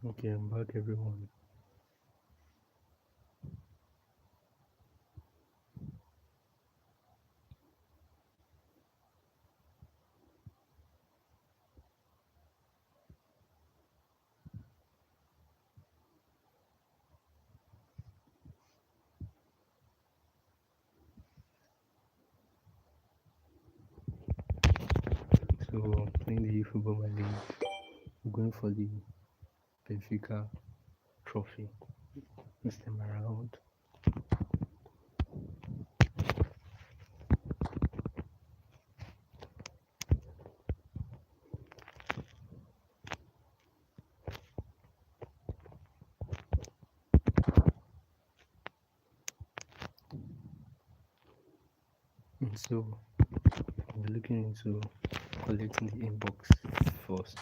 Okay, I'm back, everyone. So, I'm playing the eFootball my league. I'm going for the Benfica trophy this time around. And so, I'll be looking into collecting the inbox first.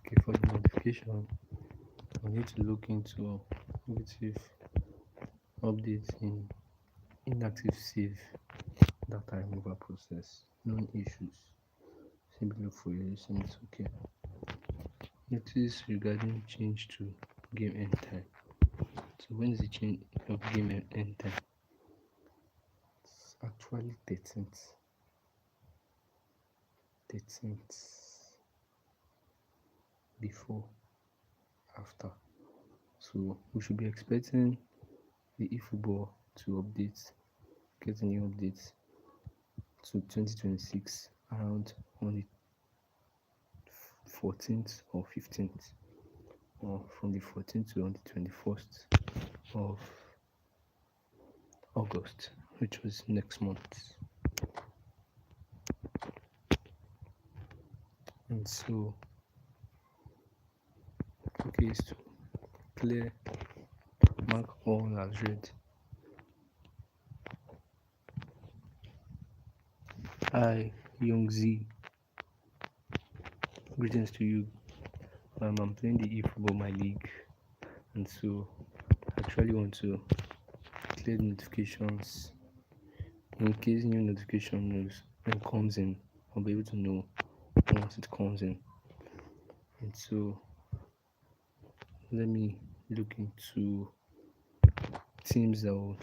Okay, for the notification, I need to look into negative updates in inactive save data removal process. Known issues. Simply look for your listen, it's okay. Notice regarding change to game end time. So when is the change of game end time? It's actually 13th. 13th before, after. So we should be expecting the eFootball to update, get a new update to 2026 around on the 14th or 15th, or from the 14th to on the 21st of August, which was next month. And so, okay, is to clear, mark all as read. Hi, Young Z. Greetings to you. I'm playing the eFootball my league, and so I actually want to clear the notifications in case new notification news when comes in. I'll be able to know once it comes in. And so let me look into teams that will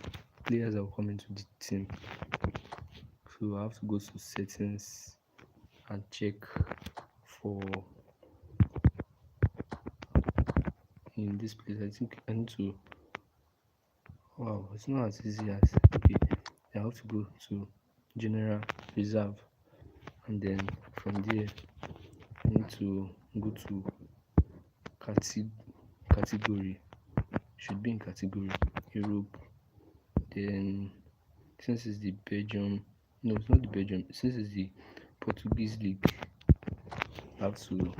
players that will come into the team. So I have to go to settings and check for in this place. I think I need to wow, it's not as easy as okay. I have to go to general reserve, and then from there I need to go to category. Should be in category Europe. Then since it's the Belgium, no, it's not the Belgium. Since it's the Portuguese league, I have to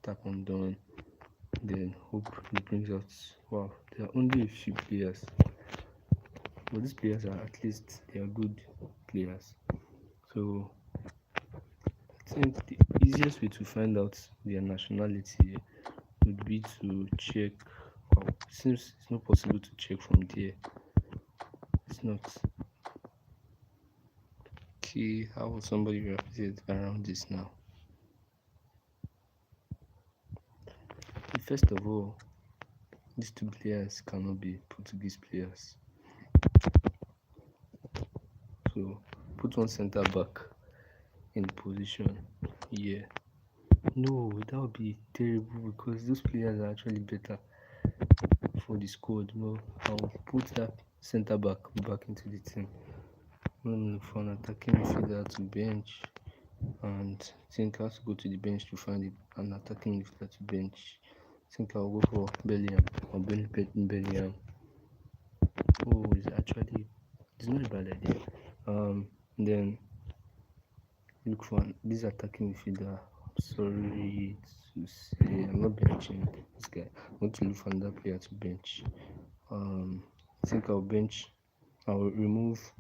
tap on done. Then hope it brings out. Wow, there are only a few players, but these players are at least they are good players. So I think the easiest way to find out their nationality would be to check. Wow, since it's not possible to check from there, it's not. Okay, how will somebody represent around this now? First of all, these two players cannot be Portuguese players. So put one center back in the position here. No, that would be terrible because those players are actually better for the squad. No, I'll put that center back into the team. I'm gonna look for an attacking midfielder to bench, and think I have to go to the bench to find an attacking midfielder to bench. I think I'll go for Bellingham or Bellingham. Oh, it's not a bad idea. Then look for this attacking midfielder. Sorry to say, I'm not benching this guy. I want to look for another player to bench. I think I'll remove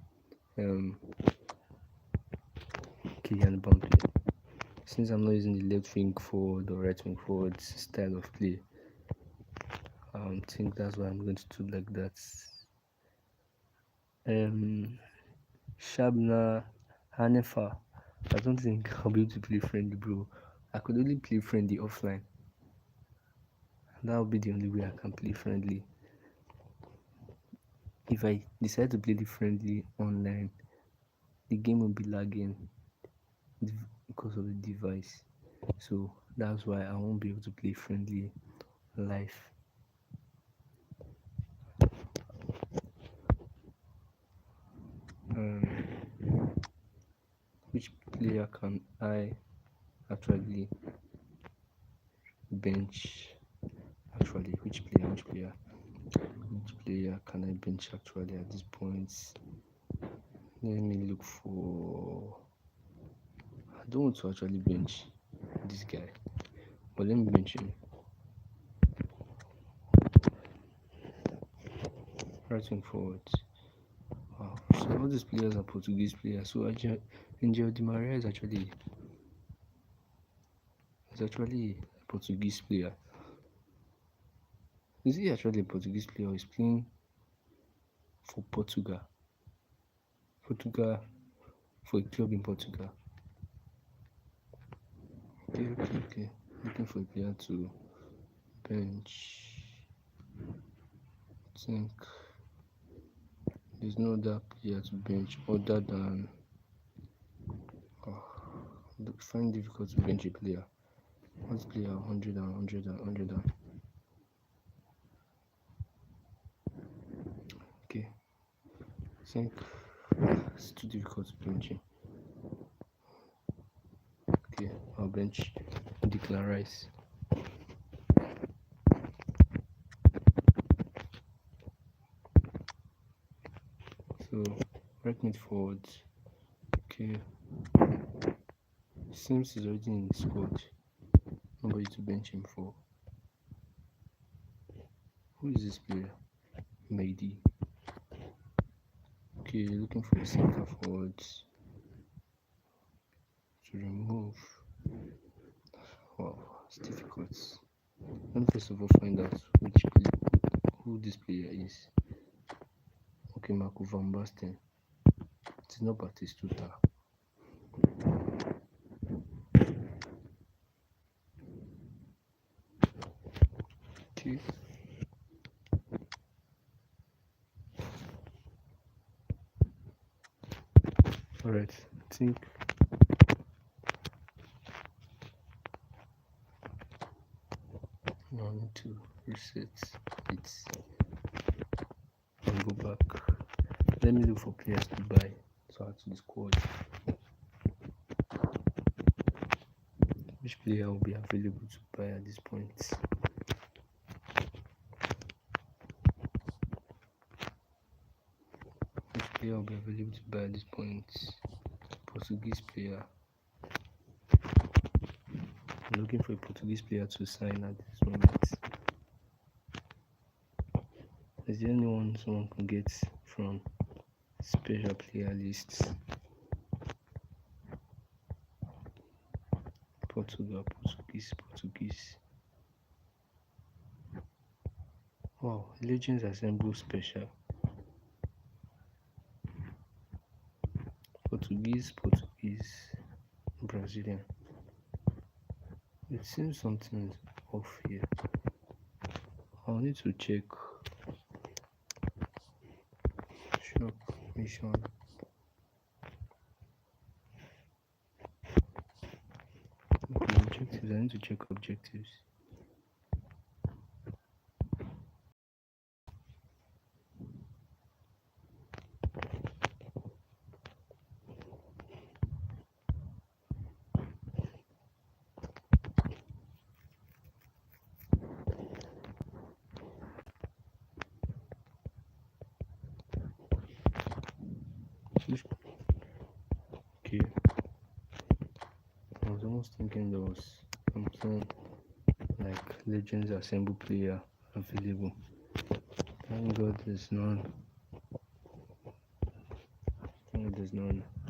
Kylian Mbappe. Since I'm not using the left wing forward or right wing forward style of play, I think that's why I'm going to do like that. Shabna, Hanefa. I don't think I'll be able to play friendly, bro. I could only play friendly offline. That would be the only way I can play friendly. If I decide to play the friendly online, the game will be lagging because of the device. So that's why I won't be able to play friendly live. Um, which player can I actually bench? Actually, which player can I bench actually at this point? Let me look for. I don't want to actually bench this guy, but let me bench him. Right wing forward. Wow. So all these players are Portuguese players. So Angel Di Maria is actually a Portuguese player. Is he actually a Portuguese player or is playing for Portugal? Portugal for a club in Portugal. Okay. Looking for a player to bench. I think there's no other player to bench other than. Oh, find difficult to bench a player. What's player 100 and 100 and 100 and. Okay, I think it's too difficult to bench him. Okay, I'll bench Declan Rice. So right mid forward. Okay, seems he's already in the squad. Nobody to bench him for. Who is this player? Mehdi. Okay, looking for a center forward to remove. Wow, it's difficult. Let me first of all find out who this player is. Okay, Marco van Basten. It is not Batistuta. Okay. Alright, I think I need to reset it and go back. Let me look for players to buy to add to the squad. Which player will be available to buy at this point? Which player will be available to buy at this point? Portuguese player. I'm looking for a Portuguese player to sign at this moment. Is there anyone someone can get from special player lists? Portuguese. Wow, Legends Assemble special. Portuguese, Brazilian. It seems something's off here. I'll need to check. Shop mission. Okay, objectives. I need to check objectives. Okay. I was almost thinking there was something like Legends Assemble player available. Thank God there's none.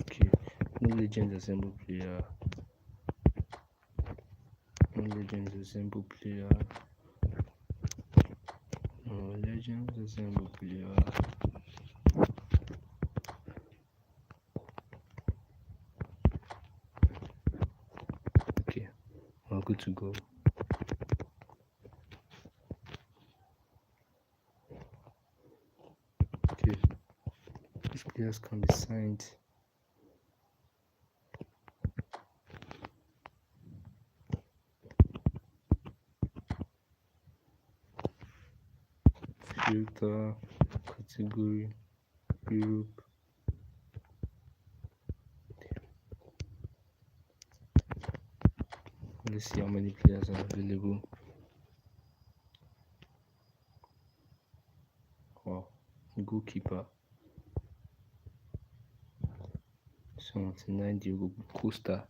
Okay. No Legends Assemble player. No Legends Assemble player. We're good to go. Okay, these players can be signed. Filter, category, Europe. Let's see how many players are available. Wow, goalkeeper. 79 Diego Costa.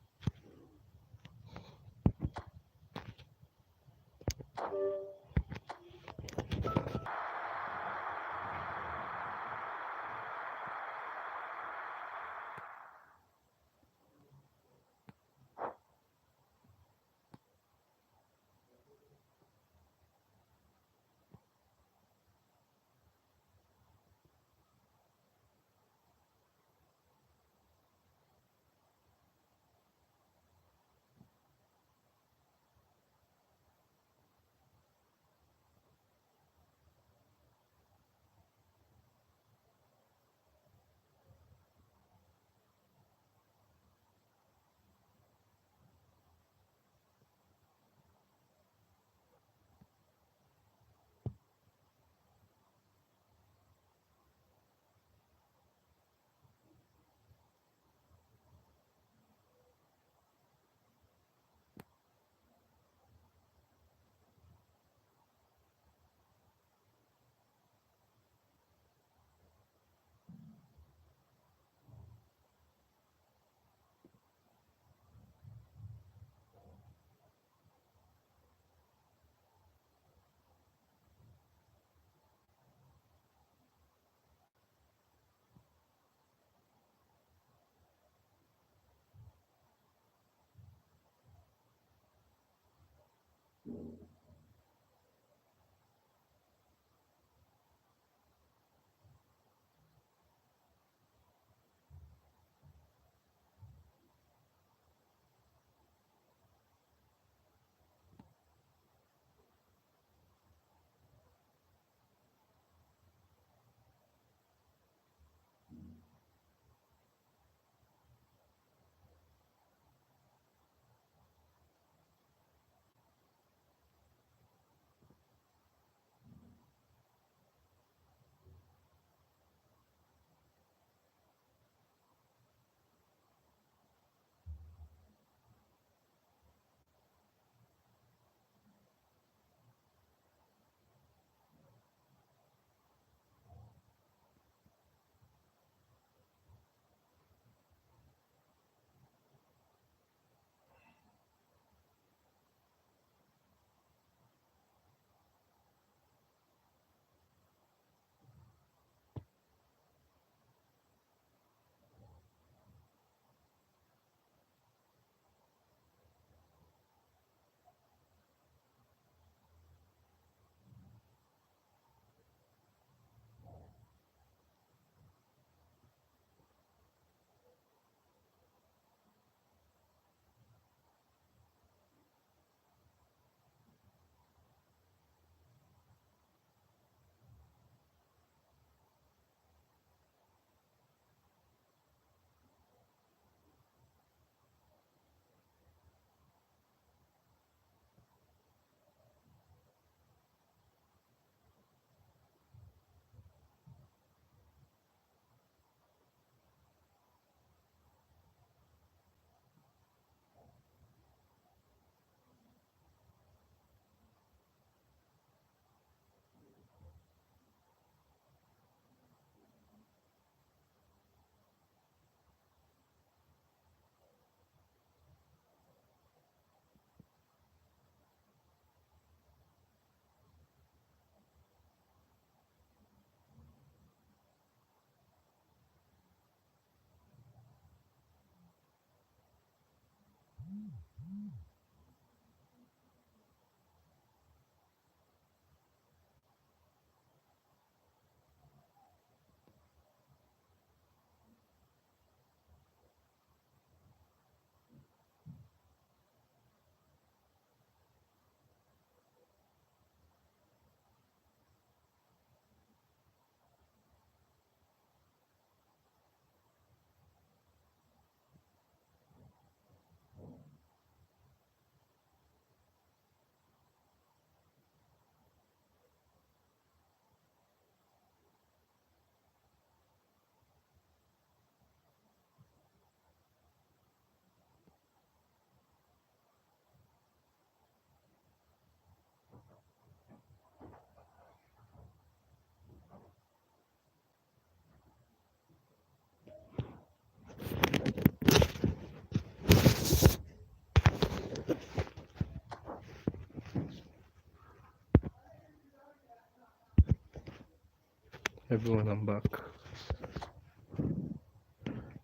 Everyone, I'm back.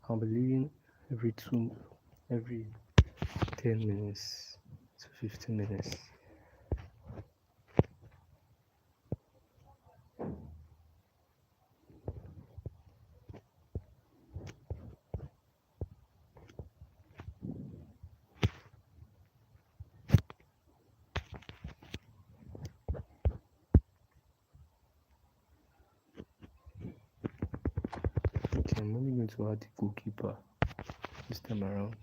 I'll be leaving every 10 minutes to 15 minutes. Okay, I'm only going to add the goalkeeper this time around.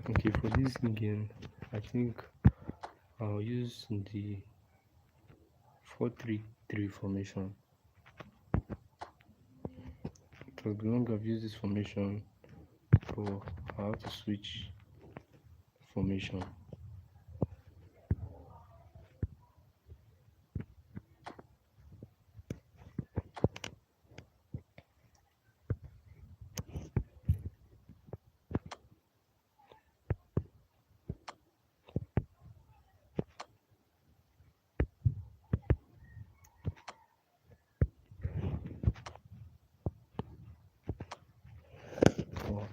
Okay, for this game, I think I'll use the 4-3-3 formation. It was long I've used this formation, but I have to switch formation. Oh,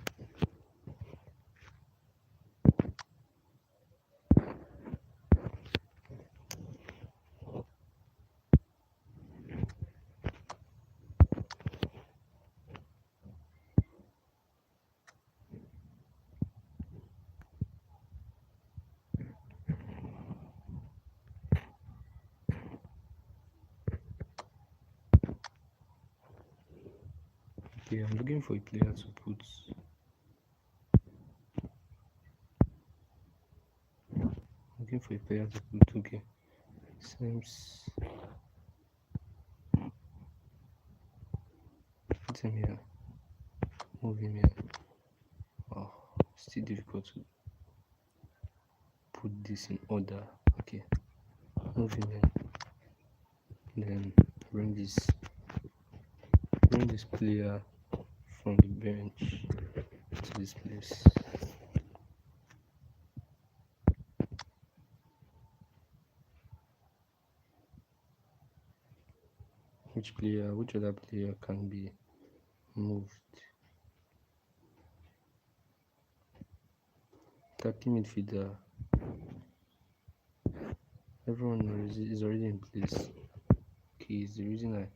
okay, I'm looking for a player to put. Looking for a player to put. Okay, seems. Put him here. Move him here. Oh, still difficult to put this in order. Okay, move him in. Then bring this player from the bench to this place. Which other player can be moved? Attacking midfielder. Everyone is already in place. Okay, it's the reason I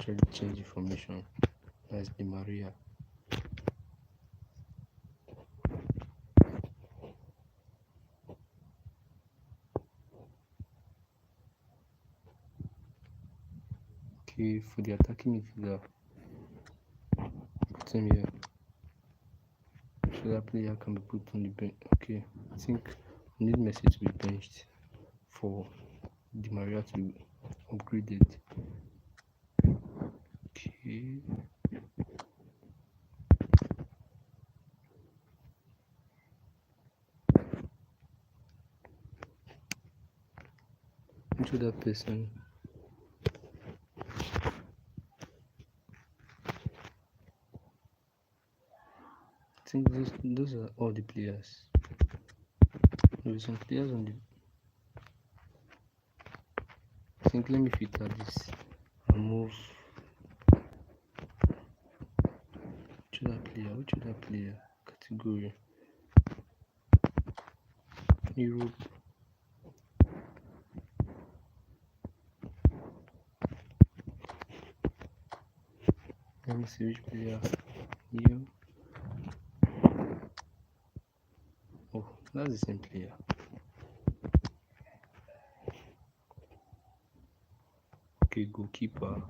tried to change the formation. That's Di Maria. Okay, for the attacking midfielder, put him here. So that player can be put on the bench. Okay, I think we need Messi to be benched for Di Maria to be upgraded. Okay. Into that person. I think those are all the players. There are some players on the. I think let me filter this and move. Which other player category? Europe. Let me see which player. Here. Oh, that's the same player. Okay, goalkeeper.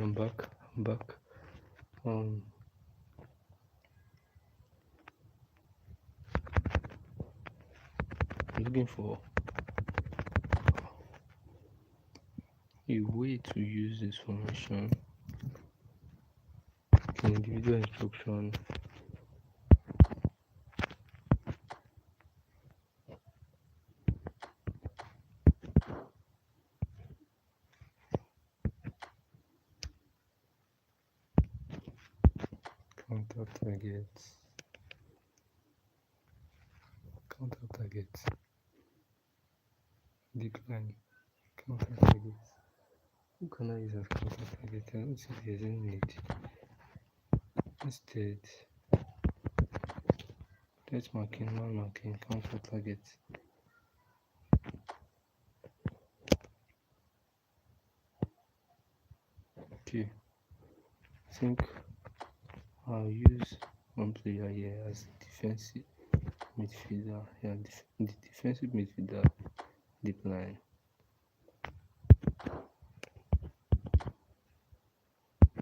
I'm back. I'm looking for a way to use this formation. Okay, individual instruction. Counter targets. Decline. Counter targets. Who can I use as counter target? I don't see there's any need. Instead, let's marking, man marking, counter target. Okay, I think I'll use one player here as defensive midfielder. Yeah, the defensive midfielder deep line.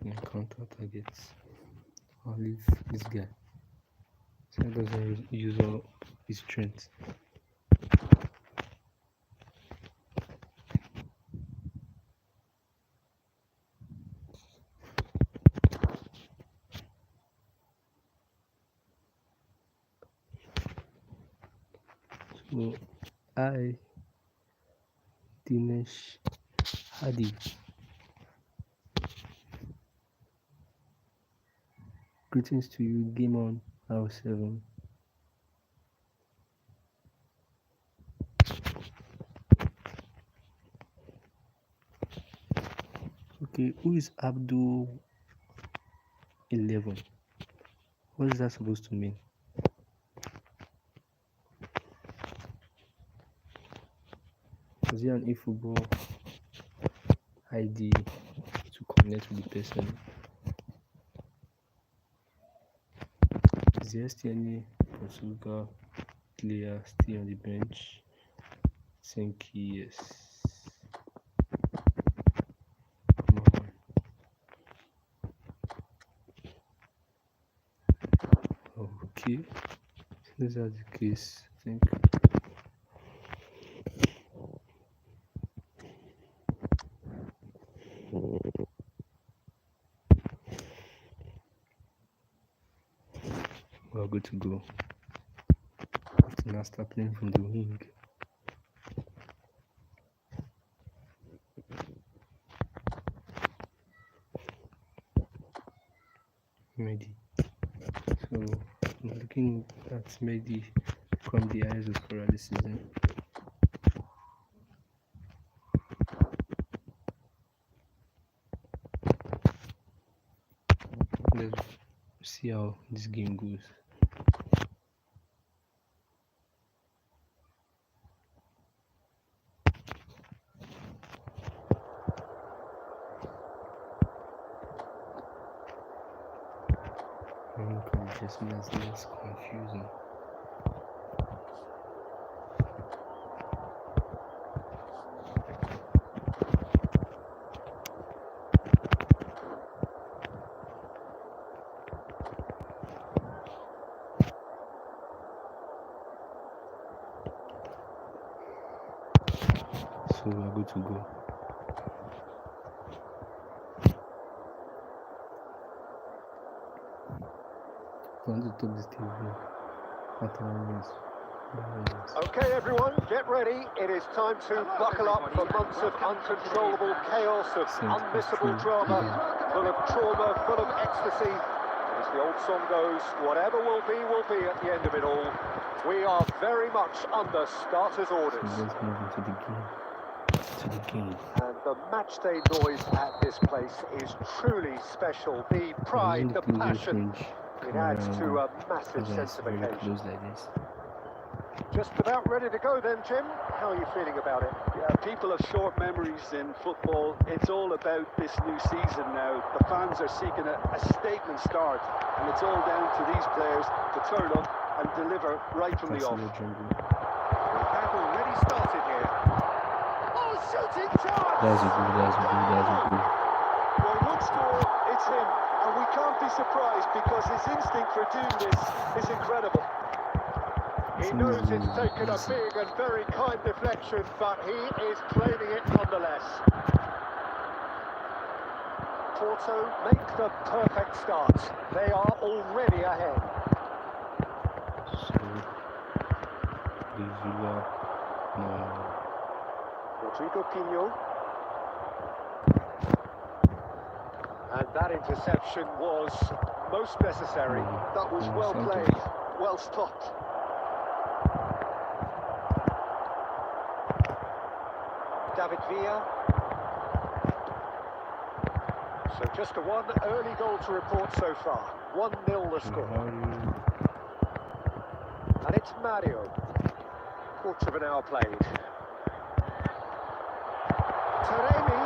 And counter targets. I'll leave this guy. So he doesn't use all his strength. So Dinesh Hadi. Greetings to you, Game On R7. Okay, who is Abdul 11? What is that supposed to mean? Is it an eFootball ID to connect with the person? Is there still any Portugal player still on the bench? Think yes. Come on. Okay. Since that's the case, I think we're good to go. I have to now start playing from the wing. Mehdi. So I'm looking at Mehdi from the eyes of scorer this season. Let's see how this game goes. It just makes less confusing. So we're good to go. I want to top this TV after 9 minutes. Okay, everyone, get ready. It is time to buckle up for months of uncontrollable chaos, of unmissable drama, full of trauma, full of ecstasy. As the old song goes, whatever will be at the end of it all. We are very much under starters' orders. So let's move into the game. And the matchday noise at this place is truly special. The pride, the passion, it adds to a massive sense of occasion. Like this. Just about ready to go then, Jim. How are you feeling about it? Yeah, people have short memories in football. It's all about this new season now. The fans are seeking a statement start, and it's all down to these players to turn up and deliver right from the off. The attack already started here. Oh, shooting charge! That's a good. Well, can score, it's him. And we can't be surprised because his instinct for doing this is incredible. He knows it's taken a big and very kind deflection, but he is claiming it nonetheless. Porto make the perfect start. They are already ahead. GritoPrito. And that interception was most necessary. That was well played, well stopped. David Villa. So just a one early goal to report so far. 1-0 the score. And it's Mario. Quarter of an hour played. Taremi.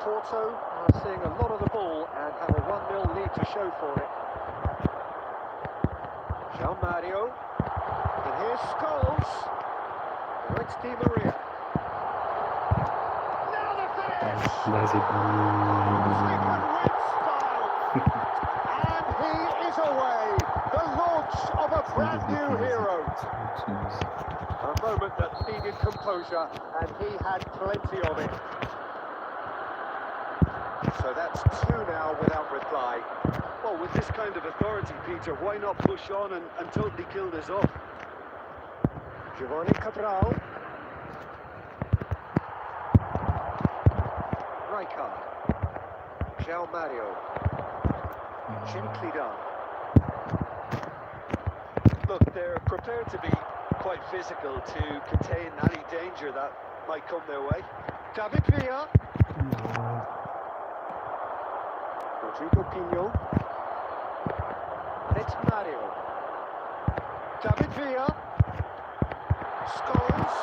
Porto are seeing a lot of the ball and have a 1-0 lead to show for it. Jean Mario. And here's Scholes. Now it's Di Maria. Now the finish! That's a Second with style. And he is away. The launch of a brand new hero. A moment that needed composure, and he had plenty of it. So that's 2 now without reply. Well, with this kind of authority, Peter, why not push on and totally kill this off? Giovanni Cabral. Rijkaard. João Mario. Gently done. Look, they're prepared to be quite physical to contain any danger that might come their way. David Villa. GritoPrito. And it's Mario. David Villa. Scholes.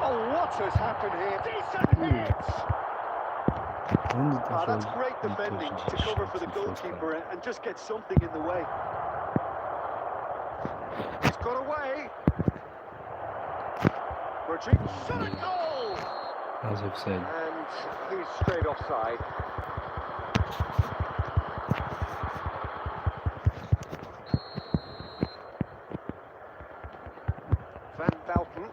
Oh, what has happened here? Decent hit! That's great defending to cover for the goalkeeper and just get something in the way. He's got away. Rodrigo shot a goal! As I've said. And he's straight offside. Van Velten.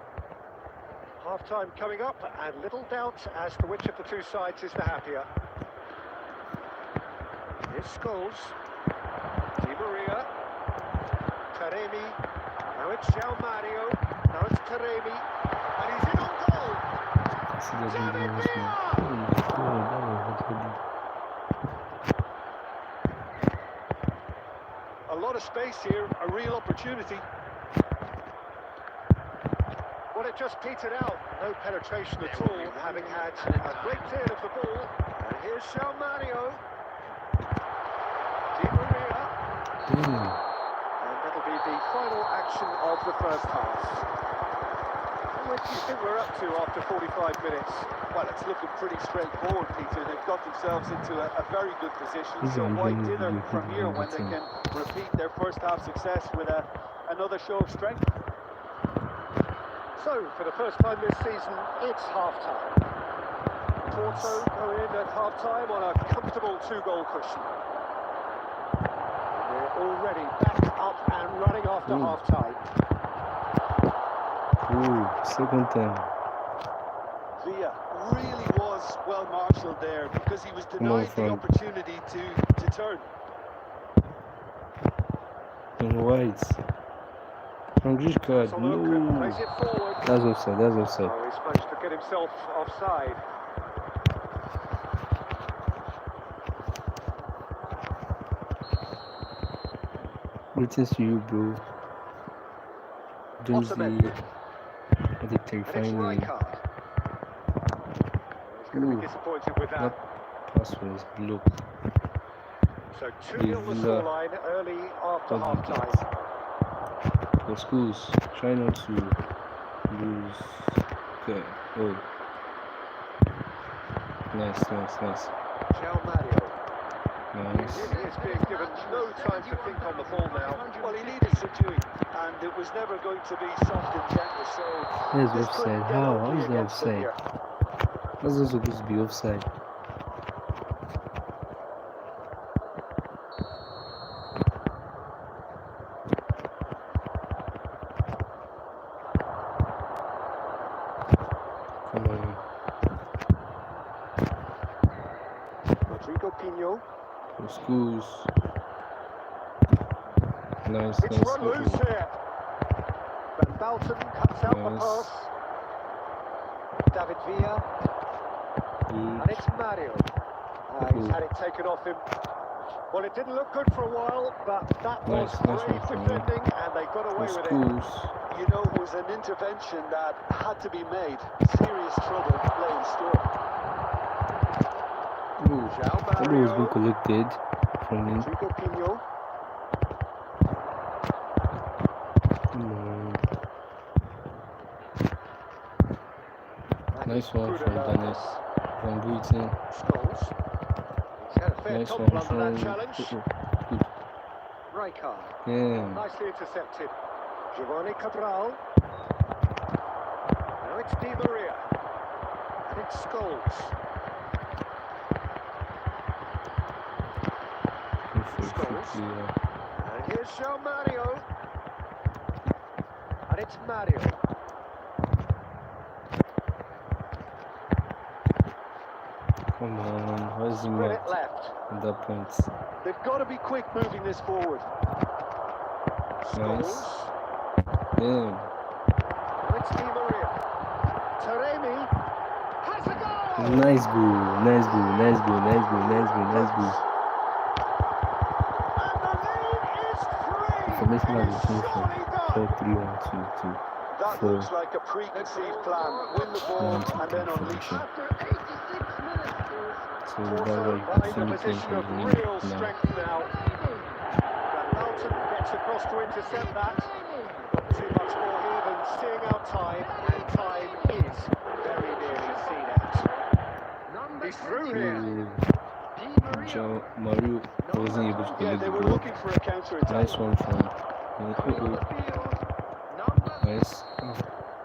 Half-time coming up, and little doubt as to which of the two sides is the happier. Here's Scholes. Di Maria. Taremi. Now it's João Mario. Now it's Taremi. And he's in on goal. David Villa! A lot of space here, a real opportunity. Well, it just petered out. No penetration at all, having had a great deal of the ball. And here's João Mario. Di Maria. And that'll be the final action of the first half. What do you think we're up to after 45 minutes? Well, it's looking pretty straightforward, Peter. They've got themselves into a very good position. So why dither from here when they can repeat their first half success with another show of strength? So, for the first time this season, it's half-time. Porto go in at half-time on a comfortable 2-goal cushion. And we're already back up and running after half-time. Second time. Villa really was well marshalled there because he was denied the opportunity to turn. And White. From Rijkaard, no. Plays it forward. That's offside, that's offside. Oh, he's managed to get himself offside. Greetings to you, bro. Doomsday. What a terrifying name. He's going to be disappointed with that. That pass was blocked. So 2-0 the scoreline early after half-time. For schools, try not to lose. Okay. Oh. Nice. João Mario. Nice. He is being given no time to think on the ball now. Well, he needed to do it, and it was never going to be soft and gentle. So There's offside. How is that offside? That's not supposed to be offside. Come on. GritoPrito. For schools. Nice, It's nice. run loose here. Van Balten cuts out the Nice. pass. David Villa. And Good. it's Mario. He's had it taken off him. Well, it didn't look good for a while, but that was Nice brave one from him. defending, and they got For away with it. schools. You know, it was an intervention that had to be made. Serious trouble lay in store. Ooh, João that ball was being Mario. collected from him. GritoPrito. Come on. Nice one from Dennis. Van Buiten. Scholes. He's had a fair Nice tumble one under from. that challenge. Good. Rijkaard. Yeah. Nicely intercepted. Giovanni Cabral. Now it's Di Maria. And it's Scholes. Scholes. And here's João Mario. And it's Mario. Come on, where's the Minute mark left. at that point? They've got to be quick moving this forward. Scholes. Damn. And it's Di Maria. Taremi has a goal. Nice goal, nice goal, nice goal, nice goal, nice goal, nice goal. And the lead is free. Information It has is been changed from surely done. 4-3-1 to That 4. looks like a preconceived plan. Win the ball and then unleash. After 86 minutes, So that's why you Porto can in a see playing position from of the league real now. strength now. Van Balten gets across to intercept that. Not too much more here than seeing out time, and time is very nearly seen out. He's through here. João Mario wasn't able to Yeah, collect they the were ball. looking for a counter-attack. Nice one from. Nice. Oh,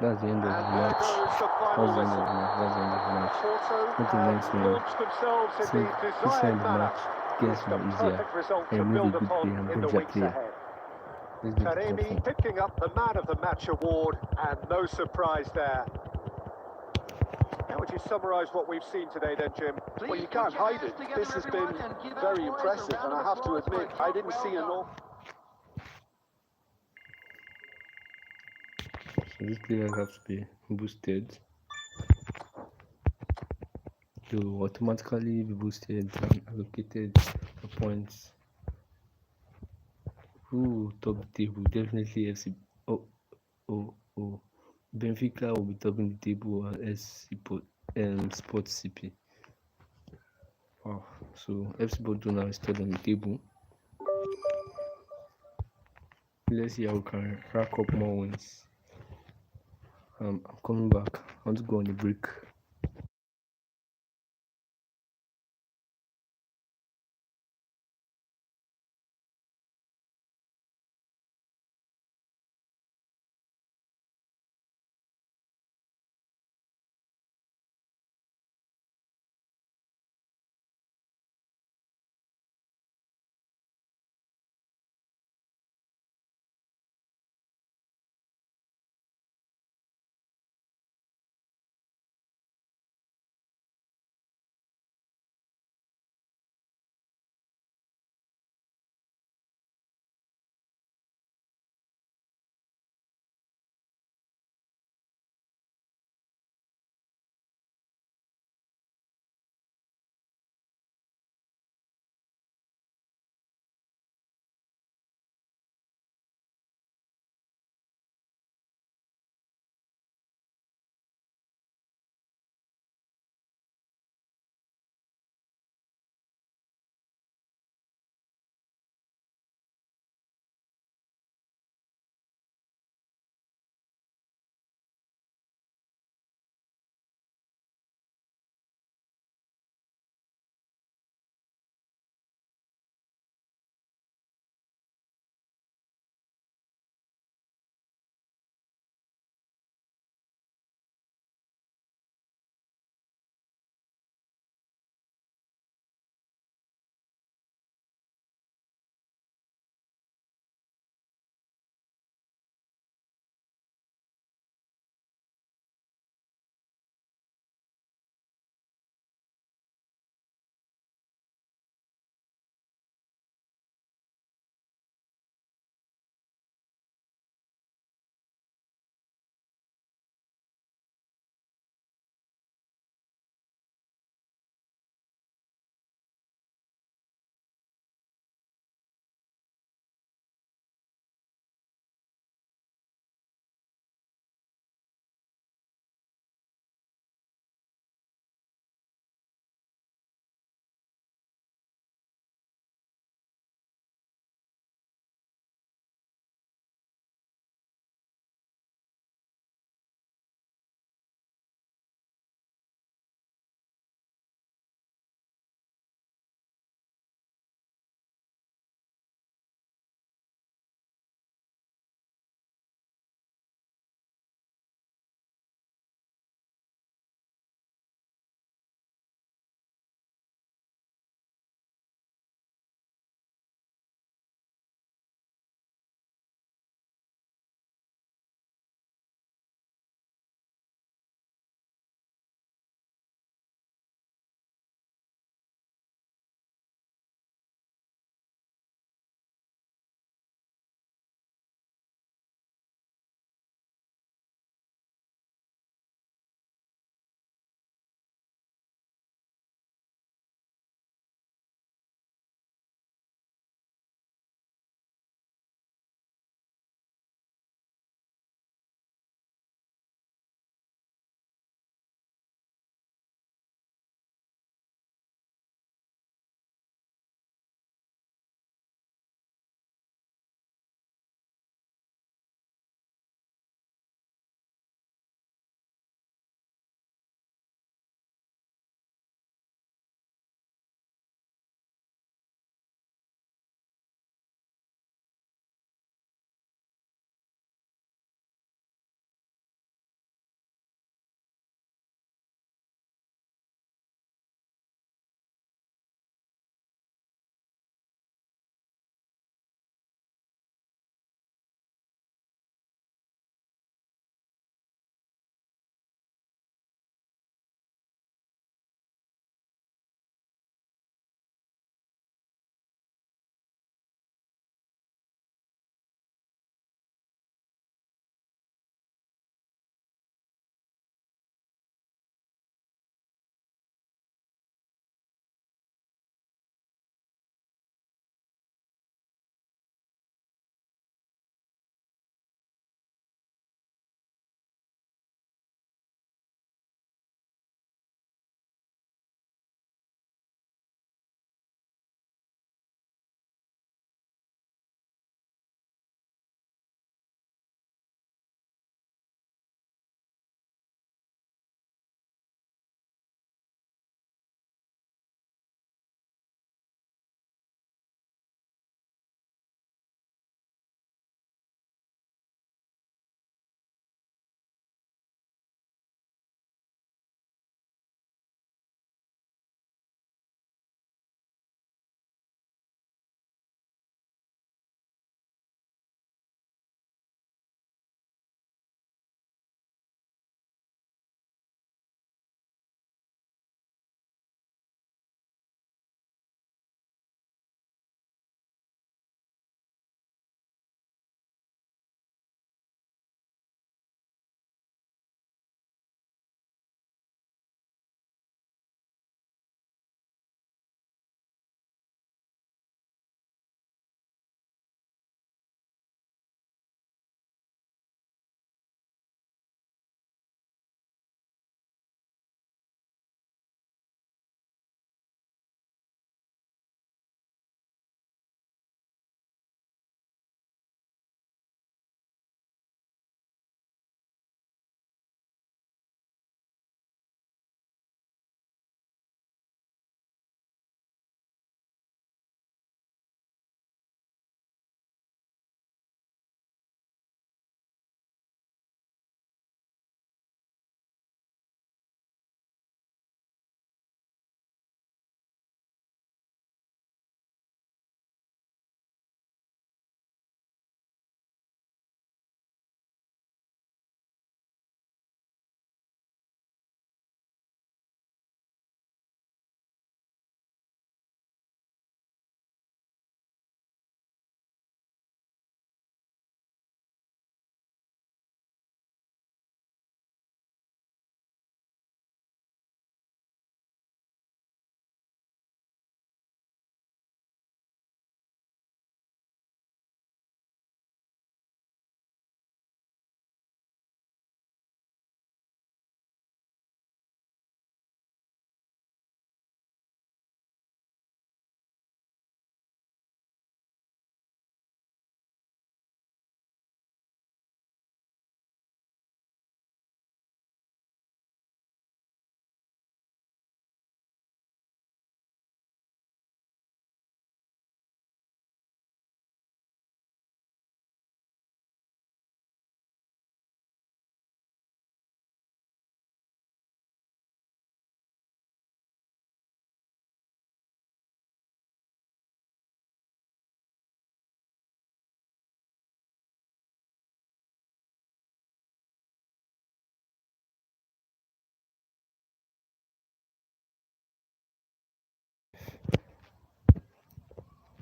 that's the end of the And there match. goes the That's final the end of whistle. the match. That's the end of the match. Porto What a have nice one. launched themselves in So the this desired time the manner. match gets It's the more easier. perfect result And to remove a build good upon player and in the bench that weeks player. ahead. Let's get the Taremi top picking up the Man of the Match award, and no surprise there. How would you summarise what we've seen today then, Jim? Well, you can't hide it. This has been very impressive, and I have to admit, I didn't see an awful. So these players have to be boosted to automatically be boosted and allocated the points. Who top the table? Definitely FC. Oh. Benfica will be topping the table and Sports CP. Wow. So FC Porto now is third on the table. Let's see how we can rack up more wins. I'm coming back. I want to go on a break.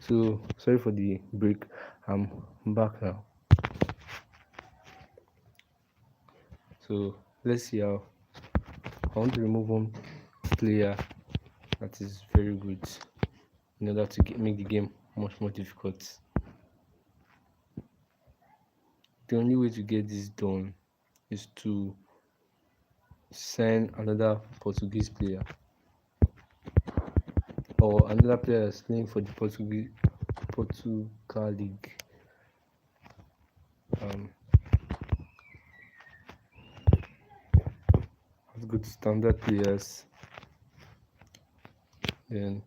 So sorry for the break. I'm back now. So let's see how I want to remove one player that is very good in order to make the game much more difficult. The only way to get this done is to sign another Portuguese player or another player that's playing for the Portugal League. I've got standard players, then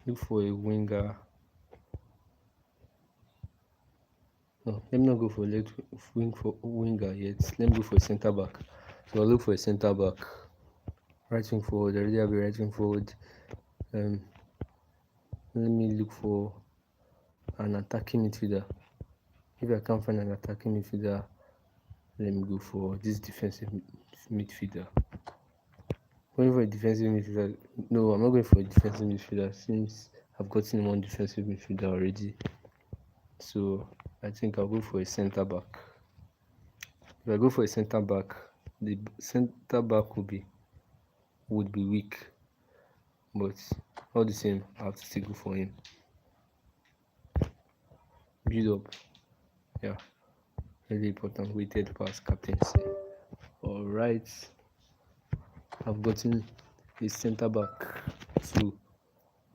look for a winger. No, let me not go for left winger yet. Let me go for a centre back. So I'll look for a centre back. Right wing forward. I already have a right wing forward. Let me look for an attacking midfielder. If I can't find an attacking midfielder, let me go for this defensive midfielder. Going for a defensive midfielder? No, I'm not going for a defensive midfielder since I've gotten one defensive midfielder already. So I think I'll go for a centre back. If I go for a centre back, the centre back would be weak, but all the same, I have to still go for him. Build up, yeah, really important. Weighted pass captaincy. All right, I've gotten a centre back to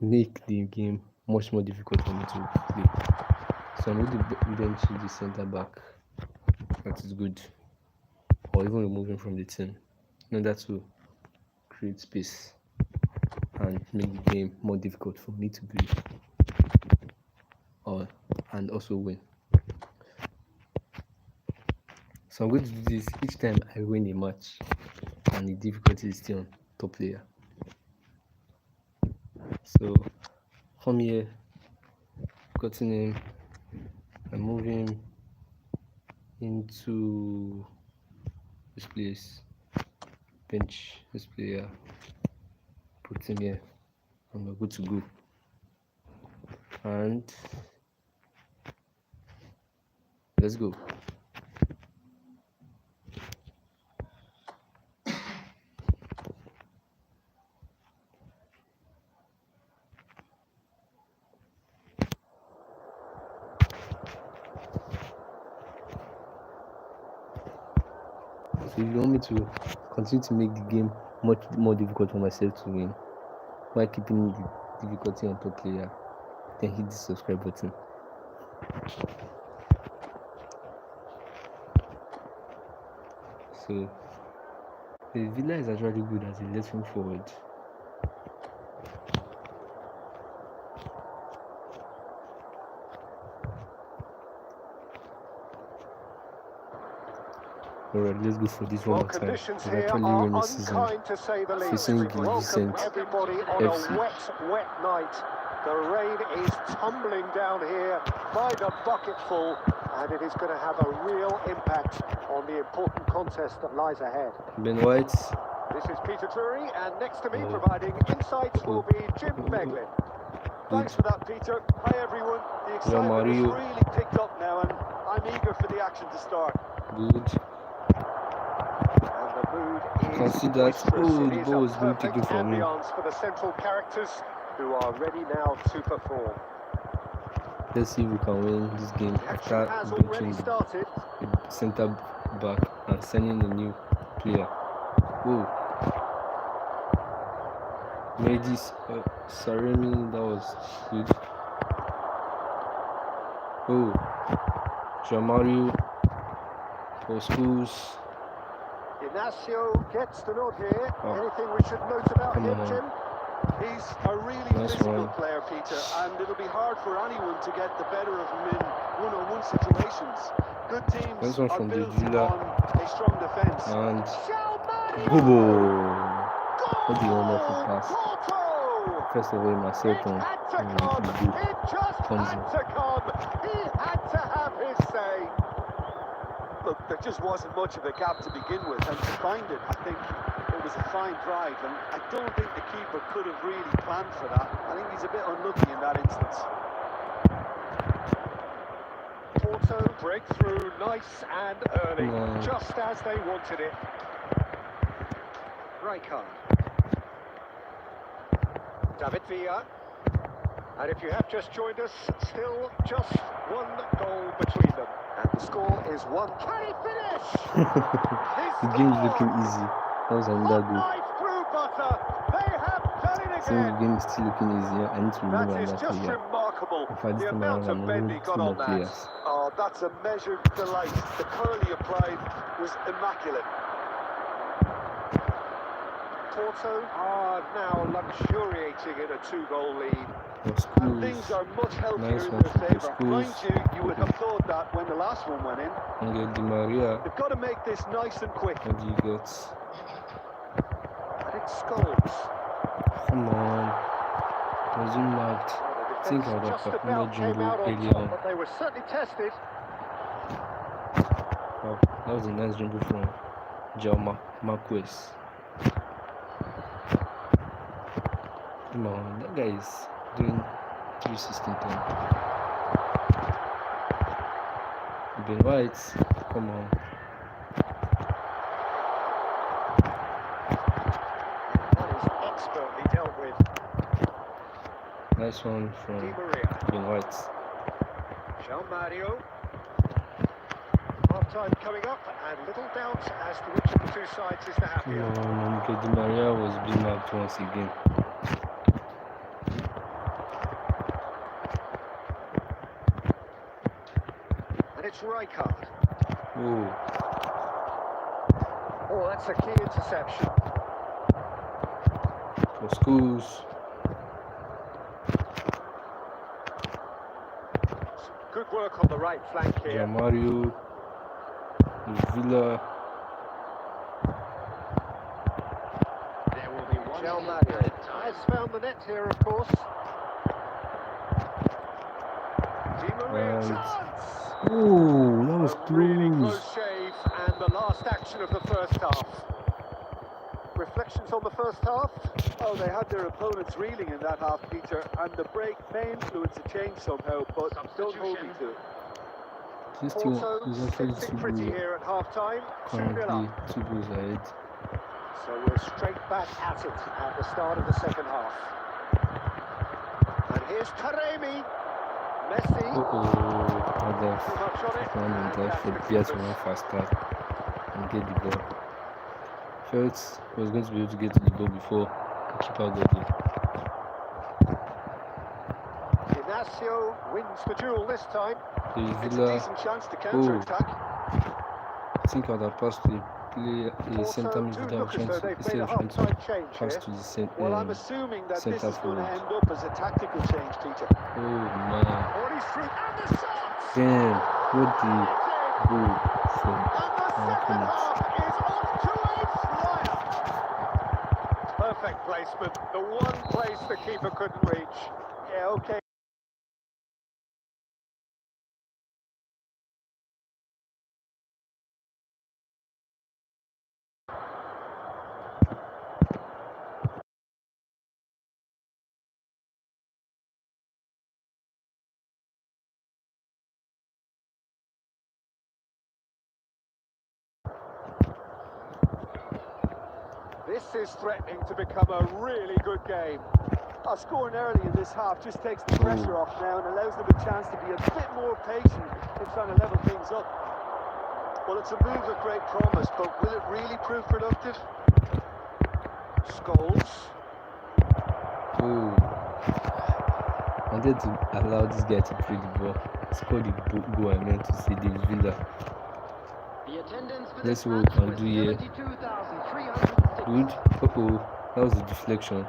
make the game much more difficult for me to play. So I'm going to bench the centre back. That is good. Or even remove him from the team in order to create space and make the game more difficult for me to play and also win. So I'm going to do this each time I win a match and the difficulty is still on top player. So come here, cutting him and move him into this place, bench this player, put him here, and we're good to go. And let's go. So if you want me to continue to make the game much more difficult for myself to win while keeping the difficulty on top player, then hit the subscribe button. So the Villa is actually good as a left wing forward. Alright, let's go for this one more time. Conditions here are unkind to say the least. Facing the Welcome recent everybody on FC. a wet night. The rain is tumbling down here by the bucketful, and it is going to have a real impact on the important contest that lies ahead. Ben White. This is Peter Drury, and next to me providing insights will be Jim Beglin. Thanks for that, Peter. Hi, everyone. The excitement has really picked up now, and I'm eager for the action to start. Good. And the mood is Can see that. Oh, the ball is being taken from me. For the central characters who are ready now to perform. Let's see if we can win this game after benching the centre back and signing a new player. Oh, made this Saremi, that was good. Oh, Jamario for schools. Ignacio gets the nod here. Anything we should note about him, Jim? He's a really physical player, Peter, and it'll be hard for anyone to get the better of him in one-on-one situations. Good teams are built on a strong defence. And Bobo! What do you want to pass? First of all, myself on It just had to come. He had to have his say. Look, there just wasn't much of a gap to begin with, and to find it, I think It was a fine drive, and I don't think the keeper could have really planned for that. I think he's a bit unlucky in that instance. Porto breakthrough, nice and early, just as they wanted it. Rijkaard. David Villa. And if you have just joined us, still just one goal between them. And the score is 1. Can he finish? The game is looking easy. That was another goal. Knife through butter. They have done it So the again. game is still looking easier. I need to remove That is another just player. remarkable. In fact, this The time amount around, of I'm bend he removing 2 got more on that. players. Oh, that's a measured delight. The curl he applied was immaculate. Porto are now luxuriating in a 2-goal lead. And things are much healthier Nice in one their for the favour. Mind schools. you would have thought that when the last one went in. Angel Di Maria. They've got to make this nice and quick. What do you get? And it's Scholes. Come on. Wasn't marked. I think I would have Just performed about came Jumbo out on earlier top, on. but they were certainly tested. Wow, that was a nice Jumbo from João Marquez. Come on, that guy is doing 360 turn. Ben White, come on. That is expertly dealt with. Nice one from Di Maria. Ben White. Jean Mario. Half-time coming up, and little doubt as to which of the two sides is the Come happier. on, Angel Di Maria was being marked once again. And it's Rijkaard. Oh, Oh, that's a key interception. for schools. Good work on the right flank here. Mario. Villa. There will be one. Jean Mario has found the net here, of course. Di Maria And- chance. Oh, that was A really close. close shave, and the last action of the first half. Reflections on the first half? Oh, they had their opponents reeling in that half, Peter, and the break may influence a change somehow, but don't hold me to it. This team Porto is actually sitting 2 pretty goals. here at half-time. 2-0 Currently up. 2 goals ahead. So we're straight back at it at the start of the second half. And here's Taremi. Messi. I'd Too have much on it. found him And there that's for the the player to keepers. run faster and get the ball. Felt he was going to be able to get to the ball before the keeper got there. Ignacio wins the duel this time. The It's a Villa, decent chance to counter-attack. I think I'd have passed to a centre Porto do midfielder look as though they've instead made a of trying to half-time change pass here. to the Well, I'm assuming that this centre is going to forward. end up as a tactical change, Peter. Oh man. Oh, and he's through. And the shot! Damn, what the goal from And the second opponent. half is off to a flyer. Perfect placement. The one place the keeper couldn't reach. Yeah, okay. This is threatening to become a really good game. Scoring early in this half just takes the pressure off now and allows them a chance to be a bit more patient in trying to level things up. Well, it's a move of great promise, but will it really prove productive? Scholes. Oh, I wanted to allow this guy to play the ball. Score the goal I meant to say, David Villa. Let's see what we can do here. Good. That was a deflection.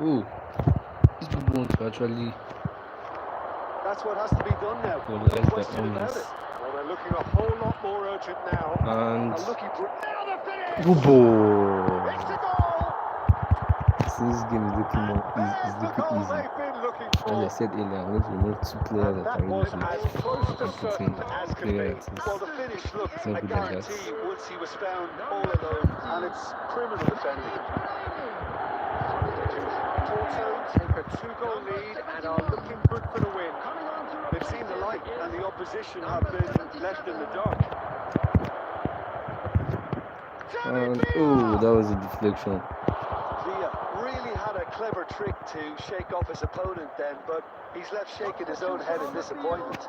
Oh, these people want to actually That's what has to be done now. for No the question about it. Well, they're looking a whole lot more urgent now. and A lucky Now the finish! good ball. It's a goal! Since this game is looking more There's is the looking goal easy. they've been looking for. As I said earlier, I'm going to remove 2 players And that that are really was good as close to and put certain in as a can be. player that is Well, the finish looked not a good like that. guarantee once he was found all alone, and it's criminal defending. Porto take a 2-goal lead and are looking good for the win. They've seen the light, and the opposition have been left in the dark. And oh, that was a deflection. Villa really had a clever trick to shake off his opponent then, but he's left shaking his own head in disappointment.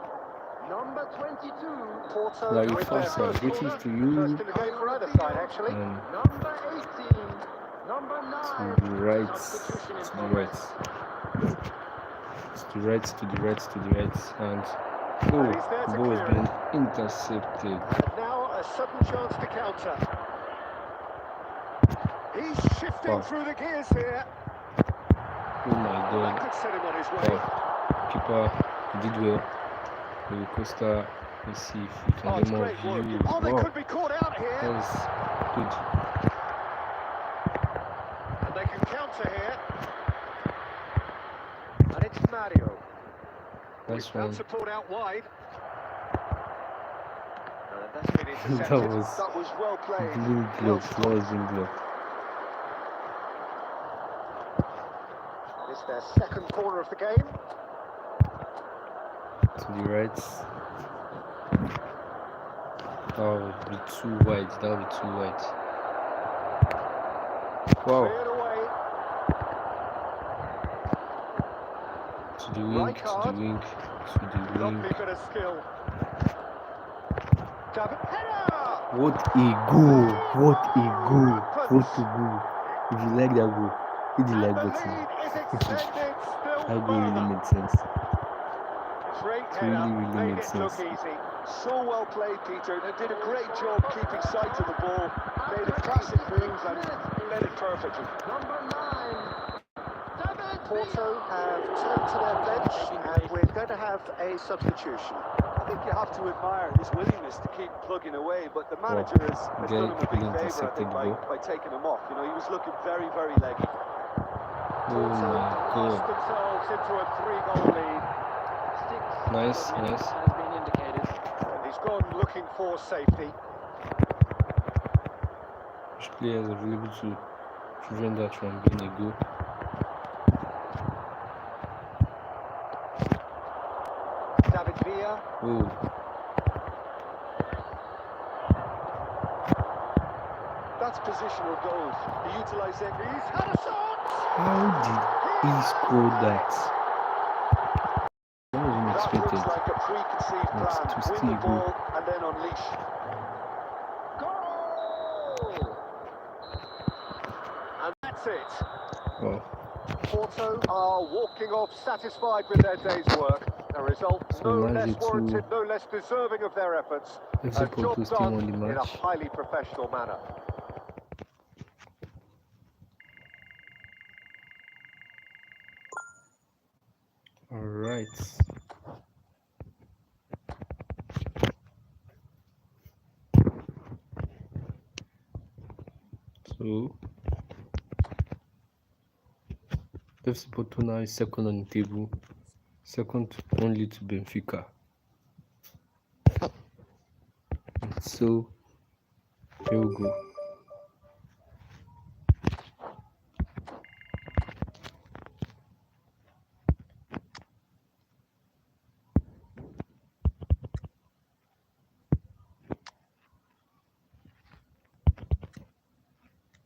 Number 22. Porto Larry with their Foster, first greetings corner. to you. First in the game for either side, actually. Number 18. Number 9. To the right, to the right. To the right, to the right, to the right. And oh, the ball has been intercepted. And now a sudden chance to counter. He's shifting through the gears here. Oh my That god. could set him on his way. Keeper did well. Larry Costa, let's see if we can get more view. Oh, they could be caught out here. That was good. And they can counter here. And it's Mario. That's Found one. support out wide. That's been intercepted. That was well played. Being blocked. That was being blocked. It's their second corner of the game. To the right. That would be too wide. That would be too wide. Wow. Cleared away. To the wing, to the wing, to the wing. Lovely bit of skill. David header! What a goal! What a goal! What a goal! If you like that goal, hit the like And the button. lead is extended still That goal really further. made sense. Great It header, really made made it look sense. easy. So well played, Peter. They did a great job keeping sight of the ball, made a classic move and led it perfectly. Number 9. Porto have turned to their bench and we're going to have a substitution. I think you have to admire his willingness to keep plugging away, but the manager has done him a big favour, I think, by taking him off. You know, he was looking very, very leggy. Oh my Lost god. themselves into a 3-goal lead. Nice, nice. Has been indicated. And he's gone looking for safety. Which players are able to prevent that from being a goal? David Villa. Oh, That's positional goals. He utilised it. He's had a shot! how did he score that? That was That unexpected. looks like a preconceived It's plan. too Win the steep. ball and then unleash. Goal! And that's it. Wow. Porto are walking off satisfied with their day's work. A result So no Man less City warranted, no less deserving of their efforts. FC A Porto job still done won the in a match. highly professional manner. Alright. So FC Porto now is second on the table, second only to Benfica. And so here we go.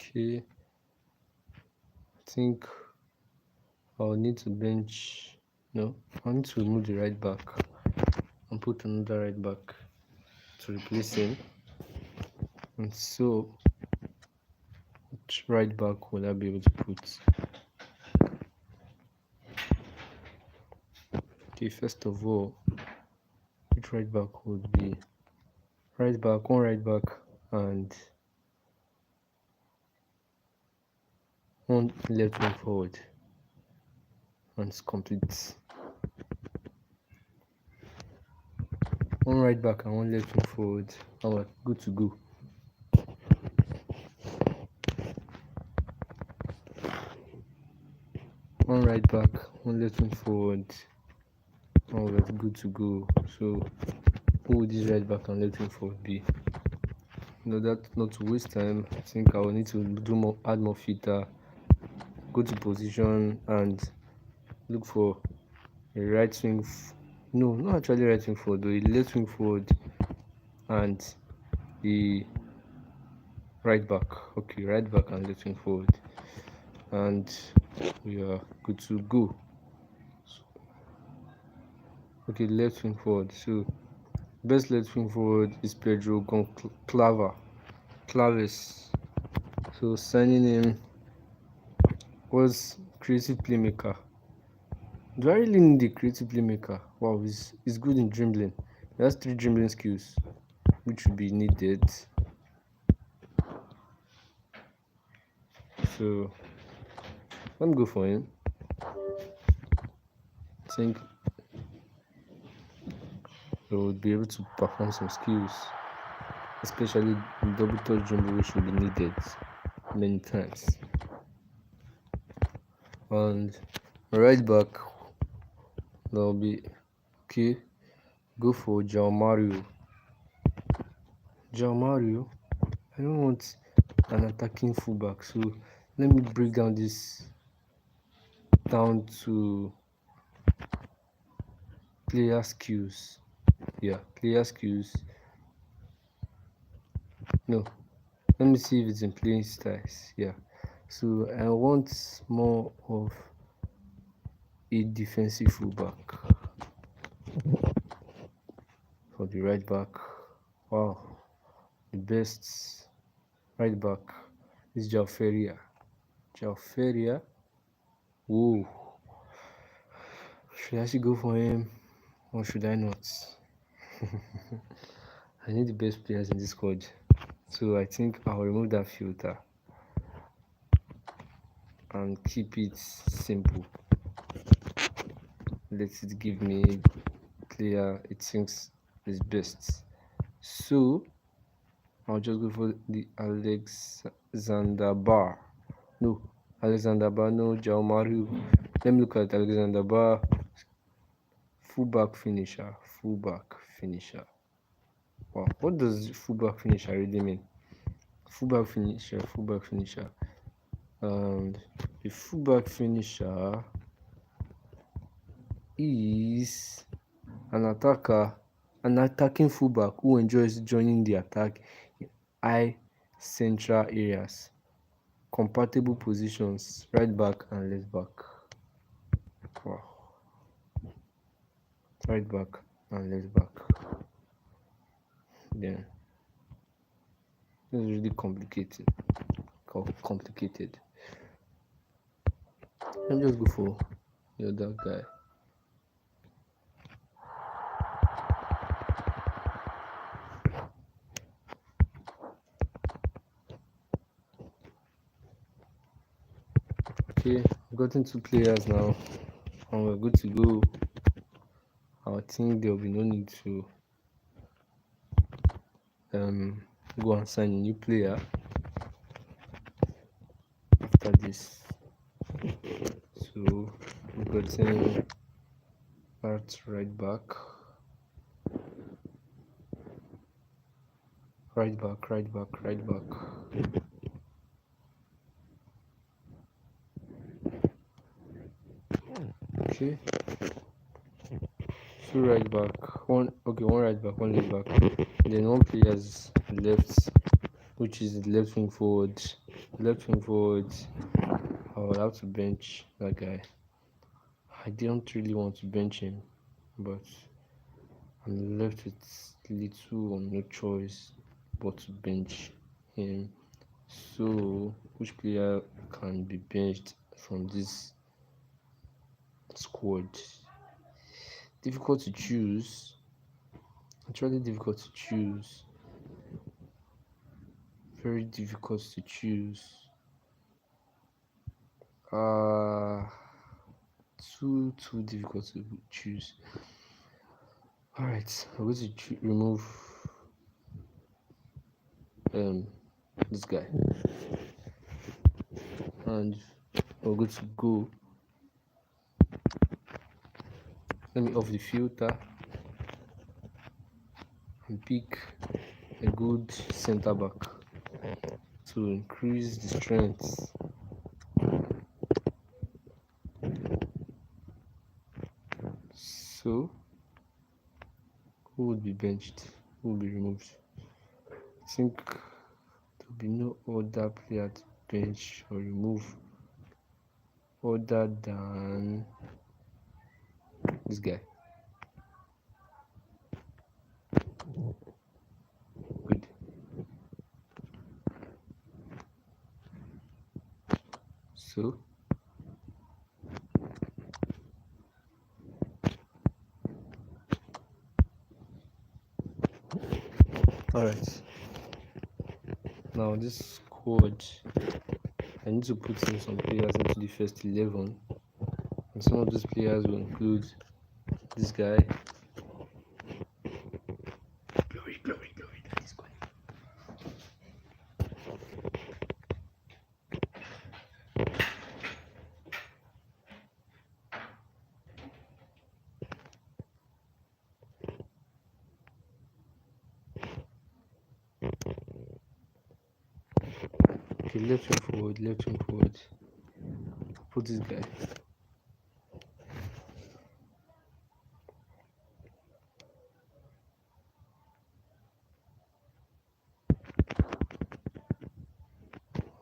Okay, I think I'll need to bench. No, I need to remove the right back and put another right back to replace him. And so, which right back will I be able to put? Okay, first of all, which right back would be right back, one right back, and one left wing forward, and it's complete. One right back and one left wing forward. Alright, good to go. one right back, one left wing forward. Oh, we're good to go. So, who would this right back and left wing forward be? That not to waste time, I think I will need to add more filter, go to position, and look for a right wing. No, not actually right wing forward, though, a left wing forward and the right back. Okay, right back and left wing forward, and we are good to go. Okay, left wing forward. So best left wing forward is Pedro Claves. So signing him was creative playmaker. Do I really need a creative playmaker? Wow, he's good in dribbling. He has 3 dribbling skills, which would be needed. So let me go for him. I think he would be able to perform some skills, especially in double touch dribble, which will be needed many times. And right back, there'll be okay. Go for João Mario. I don't want an attacking fullback, so let me break down this down to player skills. Yeah, player skills. No, let me see if it's in playing styles. Yeah, so I want more of a defensive fullback for the right back. Wow, the best right back is Jalferia. Whoa, should I actually go for him or should I not? I need the best players in this squad, so I think I'll remove that filter and keep it simple. Let it give me a player it thinks is best. So I'll just go for the Alexander Bar. No, João Mario. Let me look at Alexander Bar. Fullback finisher. Wow, what does fullback finisher really mean? Fullback finisher. And the fullback finisher is an attacking fullback who enjoys joining the attack in high central areas, compatible positions, right back and left back. Wow. Right back and left back. Then this is really complicated. Let me just go for the other guy. Okay, I've gotten 2 players now, and we're good to go. I think there will be no need to go and sign a new player after this. So we've gotten that right back. Okay, 2 right back, one right back, one left back, and then 1 player's left, which is the left wing forward. I will have to bench that guy. I didn't really want to bench him, but I'm left with little or no choice but to bench him. So which player can be benched from this squad? Difficult to choose. Actually difficult to choose. Very difficult to choose. Too difficult to choose. Alright, I'm going to remove this guy, and we're good to go. Let me off the filter and pick a good center back to increase the strength. So, who would be benched? Who will be removed? I think there will be no other player to bench or remove other than this guy. Good. So, alright. Now this squad, I need to put in some players into the first 11, and some of these players will include this guy. Glory, that is good. Okay, left him forward. Put this guy.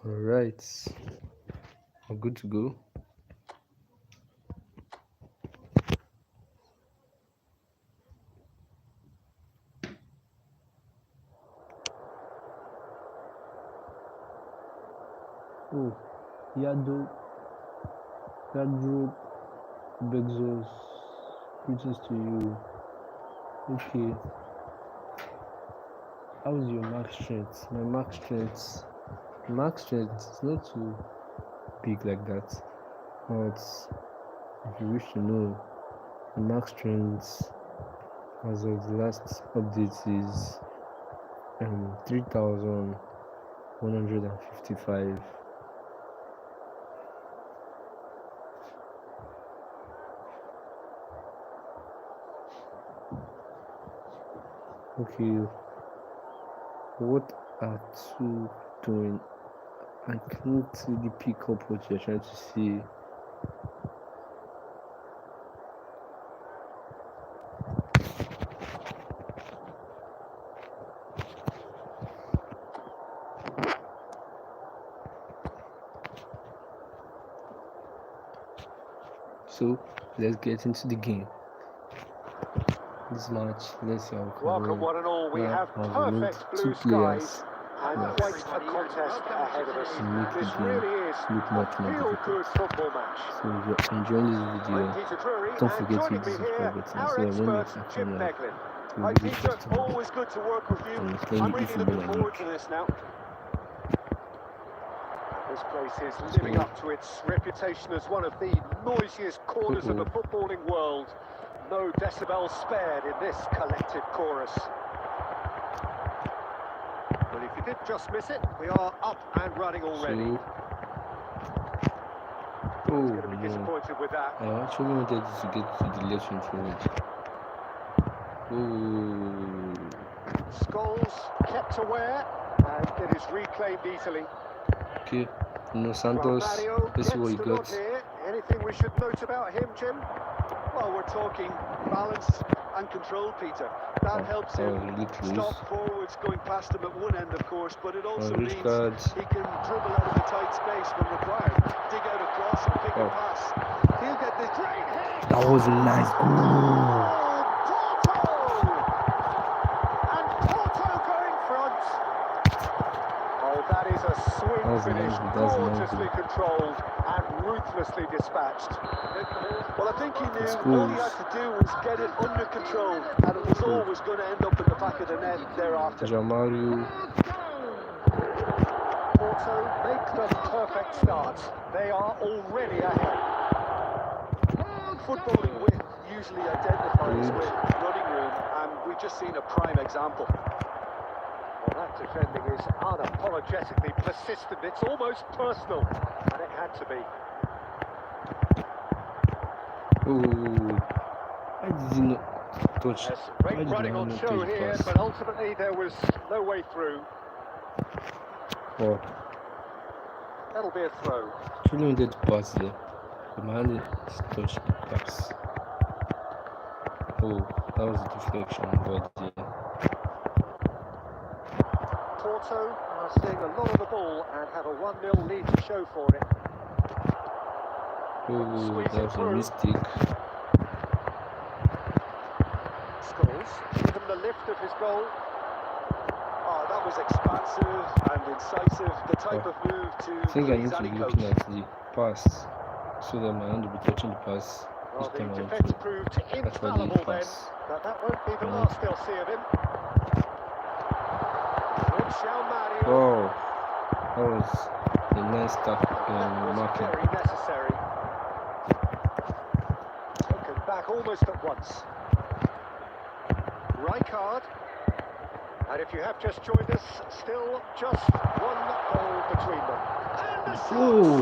Alright, we're good to go. Oh, Yado Begzos, greetings to you. Okay, how is your max strength? My max strength is not too big like that, but if you wish to know, the max strength as of the last update is 3,155. Okay, what are two doing? I can't really pick up what you're trying to say. So let's get into the game. This match, let's see how we Welcome one and all. We have perfect blue skies and quite a contest ahead of us. This really is a feel-good football match. So if you're enjoying this video, don't forget to hit the subscribe button. So when you Jim Meglin. Hi Peter, always good to work with you. I'm really looking forward to this now. This place is living up to its reputation as one of the noisiest corners of the footballing world. No decibels spared in this collective chorus. But if you did just miss it, we are up and running already. Going to be disappointed with that. I actually wanted to get to the left wing forward. Scholes kept aware, and it is reclaimed easily. Okay, Santos, let's see what he got. Anything we should note about him, Jim? Well, we're talking balance and control, Peter. That helps him stop forwards going past him at one end, of course, but it also means he can dribble out of the tight space when required, dig out a cross and pick a pass. He'll get this great hit. That was a nice goal. And Porto going front. Oh, that is a swing finish, gorgeously controlled and ruthlessly dispatched. Well, I think he knew all he had to do was get it under control, and it was always going to end up in the back of the net thereafter. Jamario. Porto make the perfect start. They are already ahead. Footballing width usually identifies with running room, and we've just seen a prime example. Well, that defending is unapologetically persistent. It's almost personal, and it had to be. Ooh. Why did he not touch? Yes, Why great did running I on not show touch the here, pass? but ultimately there was no way through. Oh, That'll be a throw. truly wanted to pass there, but my hand touched the pass. Oh, that was a deflection, but yeah. Porto are seeing a lot of the ball and have a 1-0 lead to show for it. Oh, that was a mistake. Scholes, even the lift of his goal. Oh, that was expansive and incisive. The type of move I to think I need please to any be coach. looking at the pass so that my hand will be touching the pass Well, each the time I want defence to proved actually infallible then, pass. but that won't be the I want last they'll see of him. With Mario. Oh, that was a nice That was marking. very necessary. Taken back almost at once. Rijkaard. And if you have just joined us, still just one goal between them. And the shot! Oh,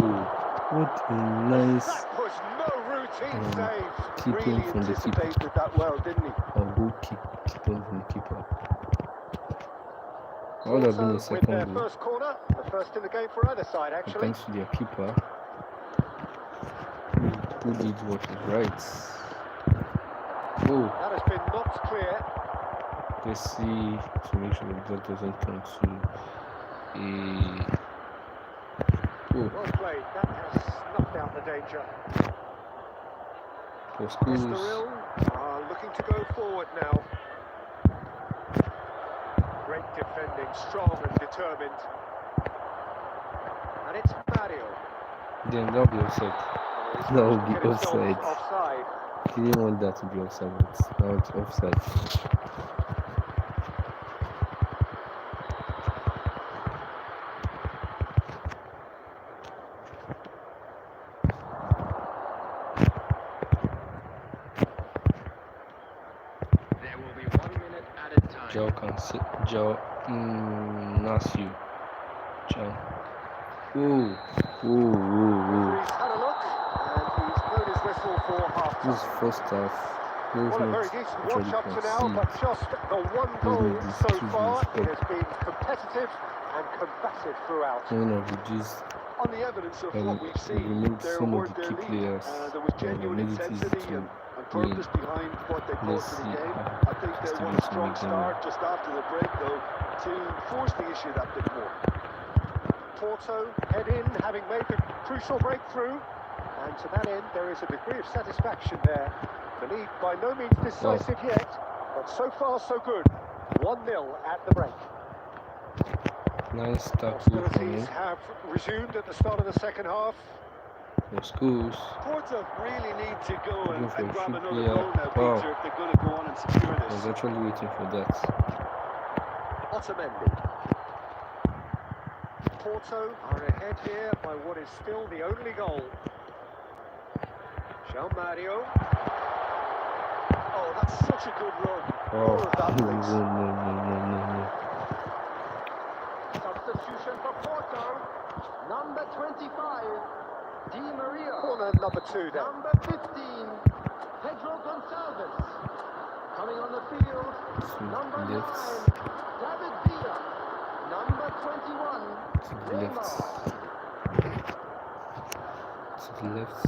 what a nice That was no routine save. keeping Really from the keeper. anticipated that well, didn't he? Or goal keeping from the keeper. That would have been a With second their goal. first corner, the first in the game for either side, And actually. thanks to their keeper, who did what was right. Oh, That has been knocked clear. let's see to make sure that doesn't come to a. Oh, Well played. That has snuffed out the danger. for schools. Estoril are looking to go forward now. Great defending, strong and determined. And it's Mario. Then that'll be offside. That will be Get himself offside. offside. He didn't want that to be offside, but now it's offside. There will be 1 minute added time. Joe can sit. Joe, Nasu. Joe. Ooh. He's had a look and he's blown his whistle for half This is time. first half. Those Well, a not very decent actually watch up to now, concede. but just the one goal Those so two far. goals, It has been competitive and combative throughout. One of reduced On the evidence of what we've seen, removed there some of weren't the their key lead. players There was and genuine made it easy intensity to and win. purpose behind what they brought Let's to the see game. how I think they Stevens won a will strong make them start just after the break, though, to force the issue that bit more. Porto head in, having made the crucial breakthrough. And to that end, there is a degree of satisfaction there. The lead by no means decisive yet, but so far so good. 1-0 at the break. Nice tackle from Hostilities him. have resumed at the start of the second half. For schools. Porto really need to go Looking and for a grab free another player. goal now, Wow. Peter, if they're going to go on and secure I was this. actually waiting for that. Otamendi. Porto are ahead here by what is still the only goal. Mario. Oh, that's such a good run. Oh, More of that, no. please. Substitution for Porto, number 25, Di Maria. Corner number 2 then. Number 15, Pedro Gonçalves. Coming on the field, number 9, left. David Villa. Number 21, To the Neymar. left. To the left.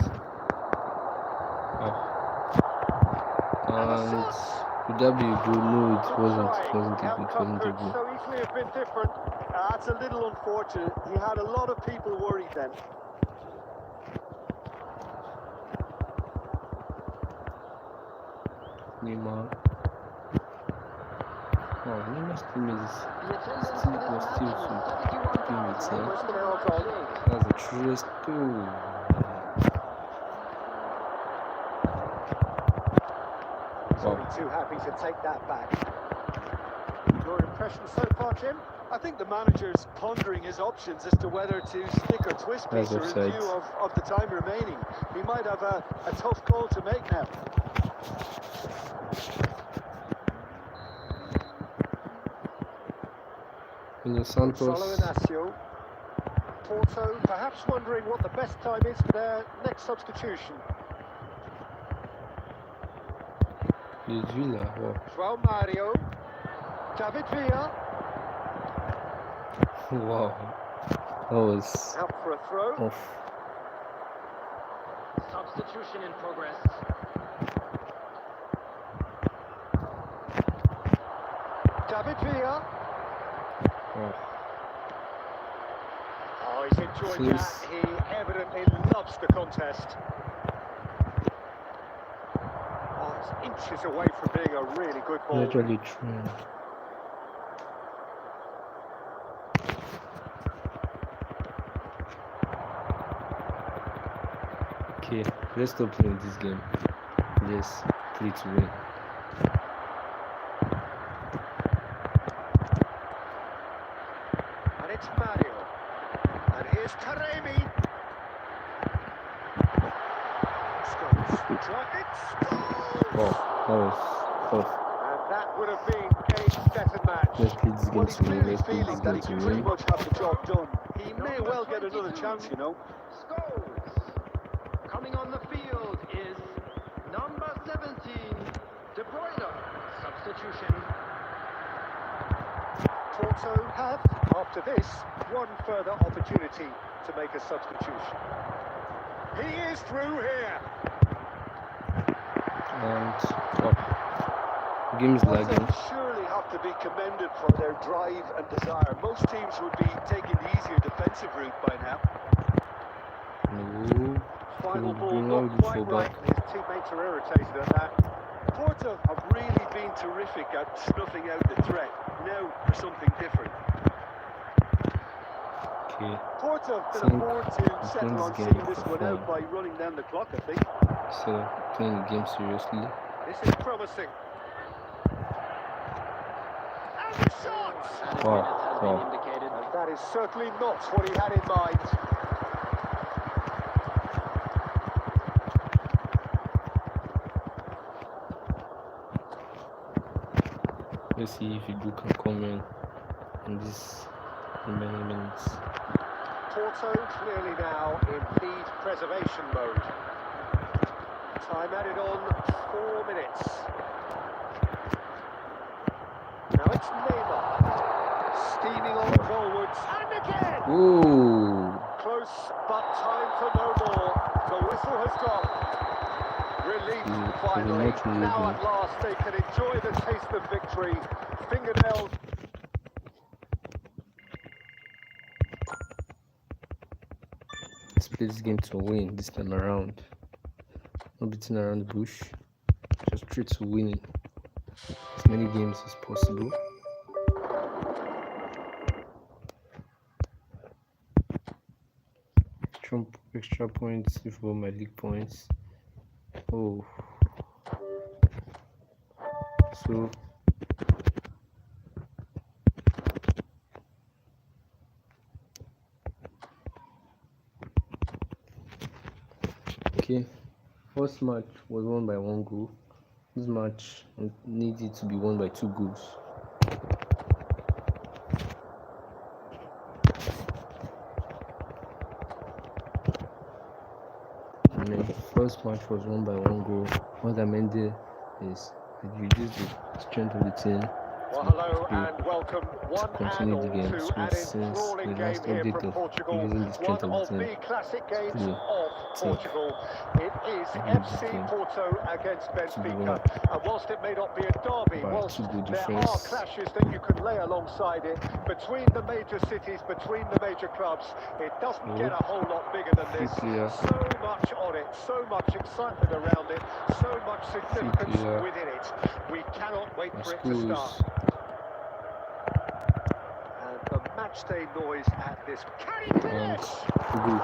Oh. And would that be a goal? No, it wasn't. It wasn't a goal. It wasn't a Could goal. so easily have been different. That's a little unfortunate. He had a lot of people worried then. Neymar. Oh, Neymar's teammates The attendance for still this was still match to is be with him. West now gone. That's the truest too. He's only too happy to take that back. Your impression so far, Jim? I think the manager's pondering his options as to whether to stick or twist That's Peter in offside. view of the time remaining. He might have a tough call to make now. Los Santos. Solo Inacio. Porto perhaps wondering what the best time is for their next substitution. It's Villa. Wow. João Mario. David Villa. Wow. That was Out for a throw. off. Substitution in progress. David Villa. Wow. Oh, he's enjoyed Close. that. He evidently loves the contest. Oh, it's inches away from being a really good ball. Literally true. Okay, let's stop playing this game. Let's play to win. And it's Mario. And here's Taremi. Scores. It's Wow, that was tough. And that would have been a better match. Let's play this game Well, he's to win. clearly Let's play this feeling that game he to can pretty win. much have the job done. He may well get another chance, you know. Scores. Coming on the field is number 17, De Bruyne. Substitution. Porto have, after this, one further opportunity to make a substitution. He is through here. And wow. Game is lagging. Porto surely have to be commended for their drive and desire. Most teams would be taking the easier defensive route by now. No. Final ball Bruno not will quite fall right, back. and his teammates are irritated at that. Porto have really been terrific at snuffing out the threat. Now for something different. Okay. Porto can Think afford to this settle on game seeing this for one fun. out by running down the clock, I think. So playing the game seriously. This is promising. And the shot! Added Wow, minutes has wow. been indicated. And that is certainly not what he had in mind. Let's see if Ibu can come in this remaining minutes. Porto clearly now in lead preservation mode. Time added on 4 minutes. Now it's Neymar. Steaming on forwards. And again! Ooh. Close, but time for no more. The whistle has gone. Relief finally. much relief. Now at last they can enjoy the taste of victory. Fingernails. Let's play this game to win this time around. No beating around the bush. Just try to win as many games as possible. Extra points for my league points. Oh. So okay, first match was won by 1 goal. This match needed to be won by 2 goals. And then the first match was won by 1 goal. What I meant there is it reduced the strength of the team. Well, hello and welcome one and continue all the game. to So an since enthralling the game last here update from of Portugal, using the strength one of of the team, the classic games play of team. Portugal. It is I need this FC game Porto against to Benfica, win and whilst it may not be a derby, by whilst 2 goal there are difference. clashes that you can lay alongside it between the major cities, between the major clubs, it doesn't get a whole lot bigger than this. Clear. So much on it, so much excitement around it, so much significance Clear. within it. We cannot wait My for it to schools. start. The matchday noise at this. Can he And finish? good.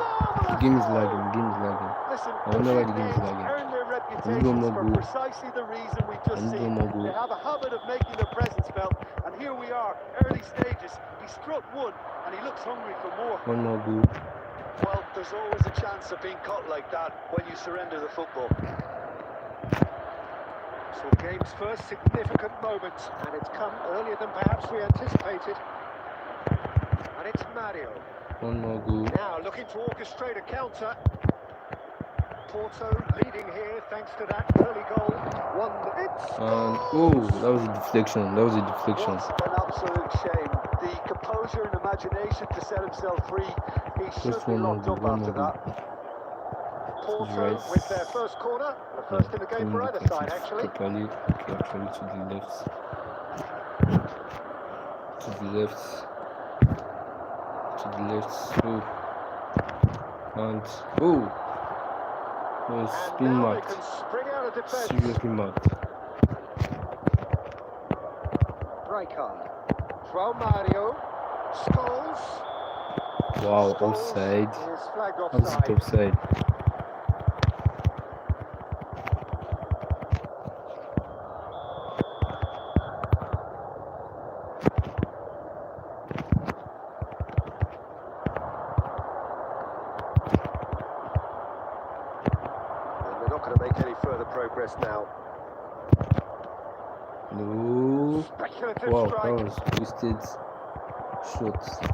The game is lagging. The game is lagging. Listen, I wonder why the game is teams lagging. earn their I need reputations one more for goal. precisely the reason we just I need seen. one more goal. They have a habit of making their presence felt, and here we are, early stages. He struck one, and he looks hungry for more. 1 more goal. Well, there's always a chance of being caught like that when you surrender the football. So the game's first significant moment, and it's come earlier than perhaps we anticipated. And it's Mario. 1 more goal. Now looking to orchestrate a counter. Porto leading here thanks to that early goal. And oh, that was a deflection. That was a deflection. What an absolute shame. The composure and imagination to set himself free. He should Just be one more locked goal. up One after more that. goal. Porto Right. with their first corner, the first in the game for either side actually. Properly. Okay, actually to the left. To the left. To the left. Oh. And oh. Was And being now they marked. can spring out of defence. Seriously marked. Rijkaard. João Mario. Scholes. Wow, Scholes offside. is flagged How's it offside. offside? And they're not going to make any further progress now. No. Speculative Wow, strike. that was wasted shot.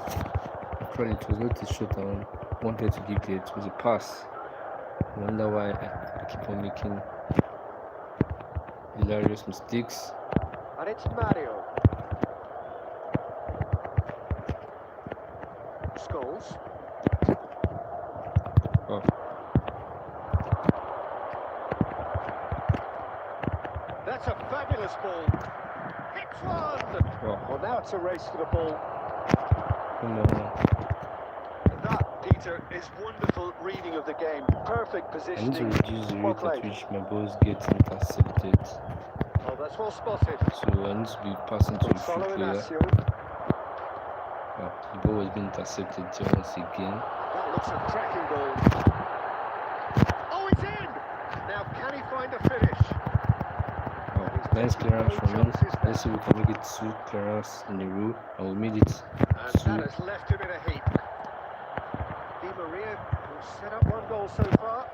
Actually, it was not a shot I wanted to give there. It was a pass. I wonder why I keep on making hilarious mistakes. And it's Mario. Scholes. Oh, That's a fabulous ball. Hits one. wow. Well, now it's a race for the ball. Come on. That, Peter, is wonderful reading of the game. Perfect I need to positioning. reduce the Well rate played. at which my balls get intercepted. Oh, that's well spotted. So I need to be passing to a free Gonzalo player. Inacio. Oh, the ball has been intercepted here once again. That looks a cracking ball. Oh, it's in! Now, can he find a finish? Oh, nice clearance from him. Let's see if we can make it 2 clearance in a row. And we made it And 2. that has left him in a heap. Di Maria will set up one goal so far.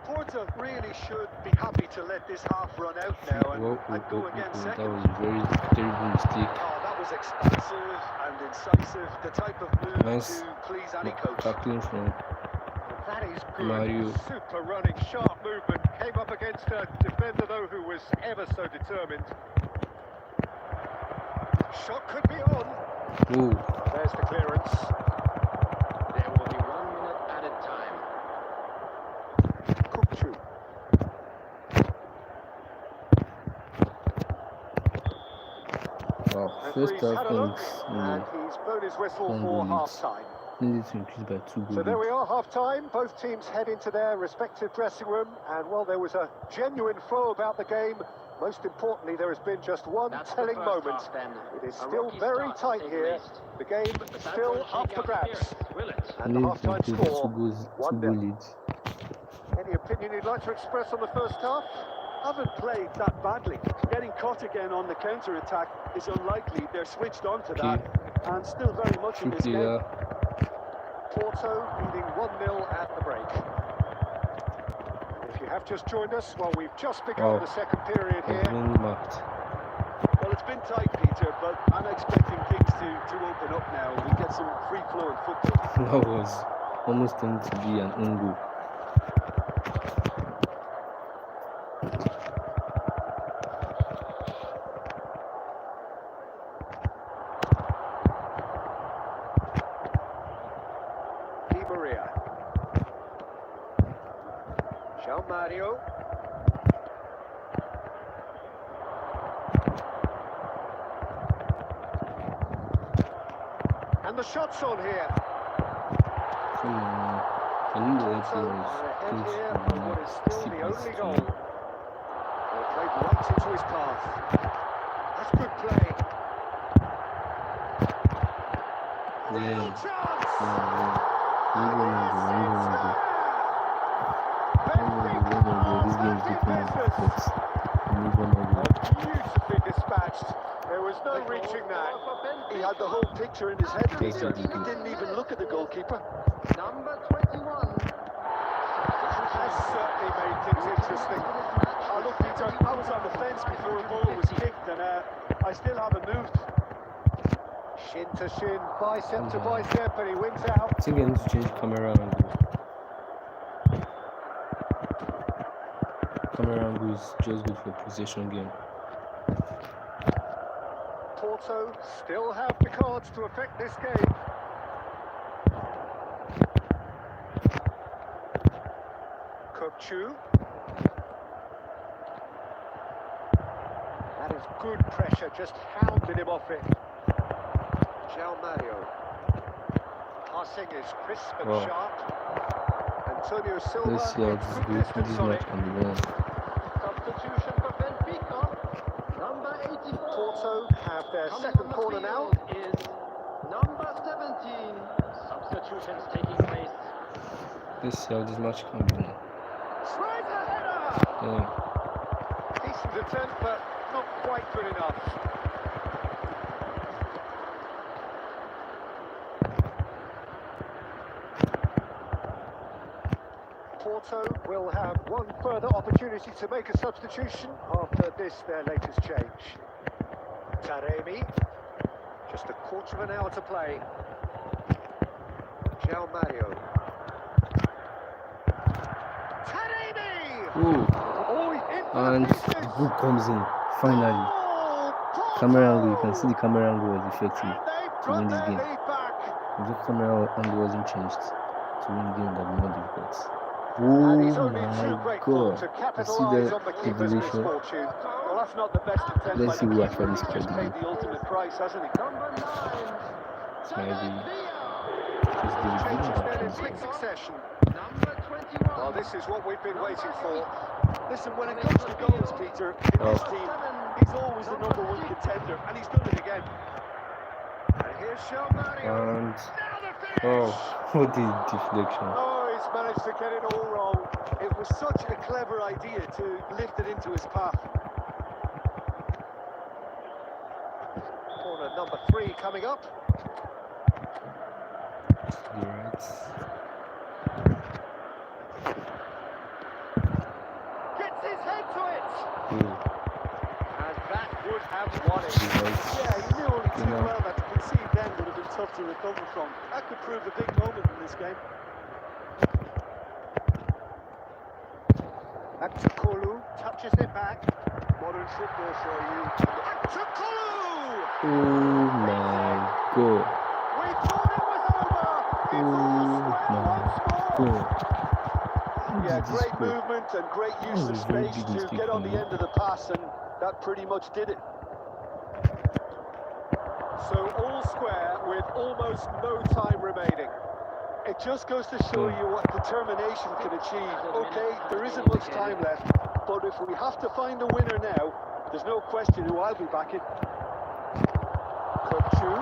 Porto really should be happy to let this half run out now and go again That second. was a very terrible mistake. Oh, that was expansive and incisive, the type of move Nice to please any coach. tackling from That is good. Mario. Super running, sharp movement. Came up against a defender, though, who was ever so determined. Shot could be on. Oh, There's the clearance. There will be 1 minute added time. Kupchu. wow. Referee's First half had a look, and and he's blown his whistle one for goal lead. half-time. needed to increase by 2 goals. So there we are, half-time. Both teams head into their respective dressing room, and well, there was a genuine flow about the game. Most importantly, there has been just one That's the telling first moment. half, then. It is A still rocky very start, tight to say the here. least. The game But that still won't up shake for out grabs. spirits, will it? And the Needed to half-time increase by 2 score, goals, 2 1-0. goal lead. Any opinion you'd like to express on the first half? Haven't played that badly. Getting caught again on the counter-attack is unlikely. They're switched on to that and still very much in Free this game. player. Porto leading 1-0 at the break. If you have just joined us, well, we've just begun Wow. the second period Has here. been marked. Well, it's been tight, Peter, but I'm expecting things to open up now. We get some free-flowing football. That was almost going to be an own goal. Di Maria. João Mario. And the shot's on here. Come on. I knew the Porto answer are was ahead close here to on what is still the only goal. They played right into his path. That's good play. Yeah. Real chance! One goal, one goal. This game is looking at but we need one more goal. Beautifully dispatched. There was no reaching that. He had the whole picture in his head, Yes, Peter. he He did. didn't even look at the goalkeeper. Number 21. Has certainly made things interesting. Oh, look, Peter, I was on the fence before the ball was kicked, and I still haven't moved. Shin to shin, bicep to bicep, and he wins out. I think I need to change camera angle. Camera angle is just good for possession game. Porto still have the cards to affect this game. Kopchu. That is good pressure, just hounded him off it. João Mario. Passing is crisp and Wow. sharp. Antonio Silva. Let's see how gets this good goes. distance This on match it. can be won. Substitution for Benfica. Number 84. Porto have their Coming second on the corner now. field is number 17. Substitutions taking place. Let's see how this match can be won. Tries a header! Damn. Decent attempt, but not quite good enough. Porto will have one further opportunity to make a substitution after this, their latest change. Taremi, just a quarter of an hour to play. João Mario. Taremi! Ooh. Oh, in for And the pieces! who comes in? Finally. Oh, Camera angle, you Porto! can see the camera angle was effective And they've to win got this their game. lead back. If the camera angle wasn't changed to win the game, that would be more difficult. And he's Oh only too my grateful god. to You see capitalise the on the keeper's evolution? misfortune. Well, that's not the best attempt Let's by see the who keeper. actually He's scored just the paid goal. the ultimate price, hasn't he? Number 9. Maybe just Changes David Villa then that in comes in. quick succession. Number 21. Well, this is what we've been waiting for. Listen, when it comes to goals, Peter, in this team, he's always the number one contender, and he's done it again. And here's João Mario. And Now the finish! oh, what a deflection. Oh, he's managed to get it all wrong. It was such a clever idea to lift it into his path. Corner number 3 coming up. You're right. Gets his head to it. Ooh, And that would have won it. you're right. Yeah, he knew only too You know. well that to concede then would have been tough to recover from. That could prove a big moment in this game. Back to Kulu, touches it back. Modern football for you. Back to Kulu! Oh my god. We thought it was over! It's all square once more! God. How Yeah, did this great go? movement and great That use was of a very space big to mistake get on from the him. end of the pass, and that pretty much did it. So all square with almost no time remaining. It just goes to show you what determination can achieve. Okay, there isn't much time left, but if we have to find a winner now, there's no question who I'll be backing. Kopchu.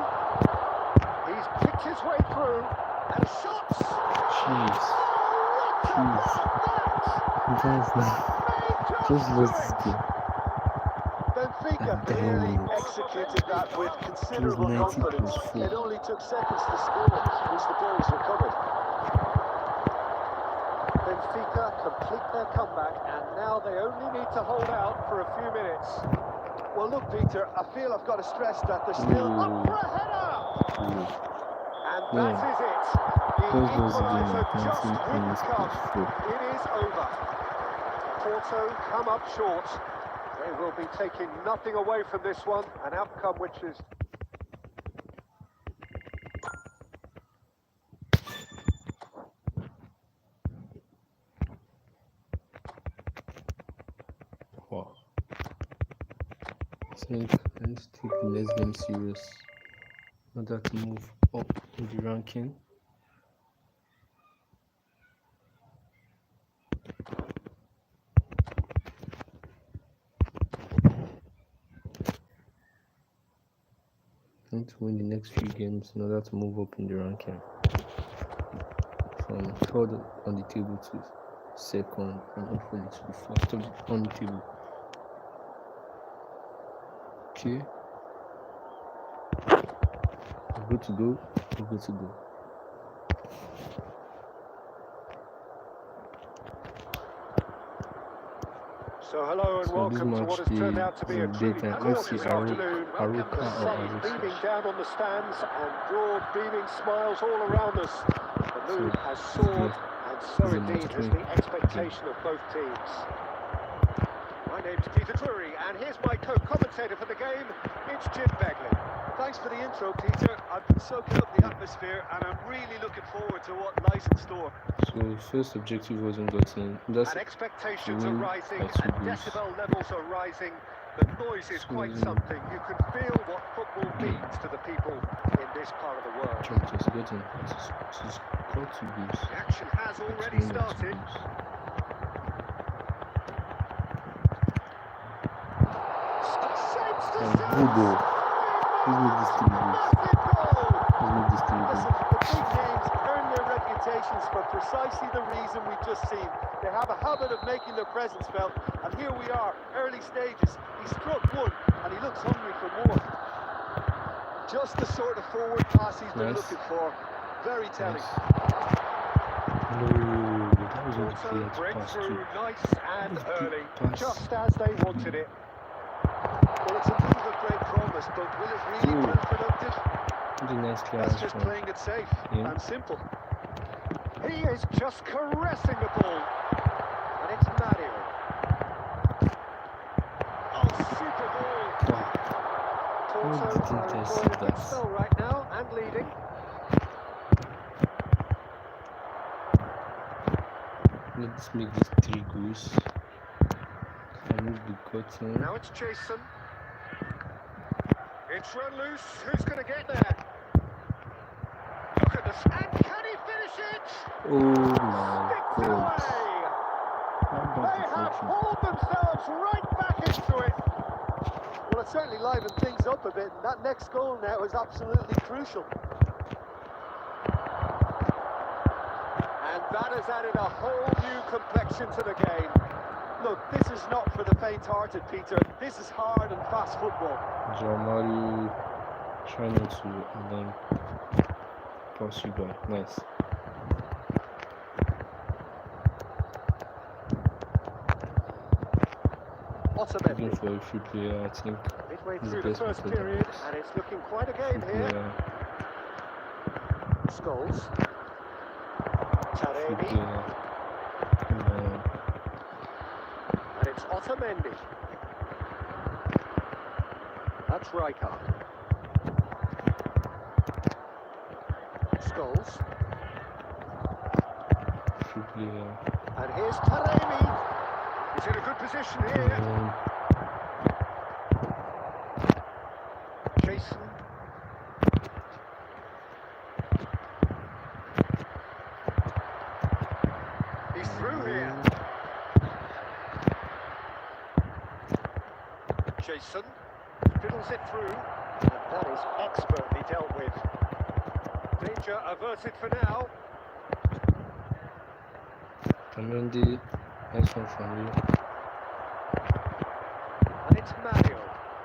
He's picked his way through. And shots! Jeez. Jeez. That's not. Just lost this game. Benfica Damn clearly it. executed that with considerable 90 confidence. plus 4. It only took seconds to score once the ball was recovered. Benfica complete their comeback, and now they only need to hold out for a few minutes. Well, look, Peter, I feel I've got to stress that there's still Up for a header! Ooh. And Yeah. that is it. The Close was the game equaliser at just 19 wouldn't minutes come. plus 4. It is over. Porto come up short. They will be taking nothing away from this one, an outcome which is Wow. So I need to take the next game serious in order to move up in the ranking. I need to win the next few games in order to move up in the ranking from third on the table to second and hopefully to be first on the table. Okay. We're good to go. We're good to go. So hello and So this welcome to match what has turned out to be a is truly daytime. gorgeous FC afternoon. Aruka The or sun Arusa. beaming down on the stands and broad beaming smiles all around us. The mood has soared, and so is a indeed has match the expectation of both teams. My name's Peter Drury, and here's my co-commentator for the game. It's Jim Begley. Thanks for the intro, Peter. I've been soaking up the atmosphere, and I'm really looking forward to what lies in store. So first objective wasn't gotten. That's And expectations to are win rising, by 2 and goals. decibel levels are rising. The noise is So, quite something. You can feel what football means to the people in this part of the world. Trump has gotten. This is quite 2 goals. The action has To already win by 2 started. goals. Shapes to And shoot. good goal. Let's make this 3 goals. Massive goal. Let's make this 3 goals. Listen, the big names earn their reputations for precisely the reason we've just seen. They have a habit of making their presence felt, and here we are, early stages. He struck one, and he looks hungry for more. Just the sort of forward pass he's been Nice. looking for. Very telling. Nice. No, that was not the player to Break pass through to. nice and This deep early, pass. just as they wanted it. Well, it's a move of great promise, but will it really Ooh. prove productive? Really nice That's clearance just from playing it safe Yeah. and simple. He is just caressing the ball. And it's Mario. Oh, super ball. Wow. Porto didn't are I enjoying see a good that? spell right now and leading. Let's make this 3 goals. Can move the cotton. Now it's Jason. It's run loose. Who's going to get there? Look at this. And can he finish it? Oh my Sticks it god. away. How They bad have deflection. hauled themselves right back into it. Well, it certainly livened things up a bit, and that next goal now is absolutely crucial. And that has added a whole new complexion to the game. Look, this is not for the faint-hearted, Peter. This is hard and fast football. Mario trying not to and then pass you by. Nice. Looking Otamendi. for a free player, I think. Midway He's through the the best first player. period, and it's looking quite a game Free here. player, Scholes. free Taremi. player. And it's Otamendi. That's Rijkaard. Scholes. Free player. And here's Taremi. He's in a good position here. Jason. He's through here. Jason fiddles it through, and that is expertly dealt with. Danger averted for now. Otamendi, nice one from you. And it's Mario.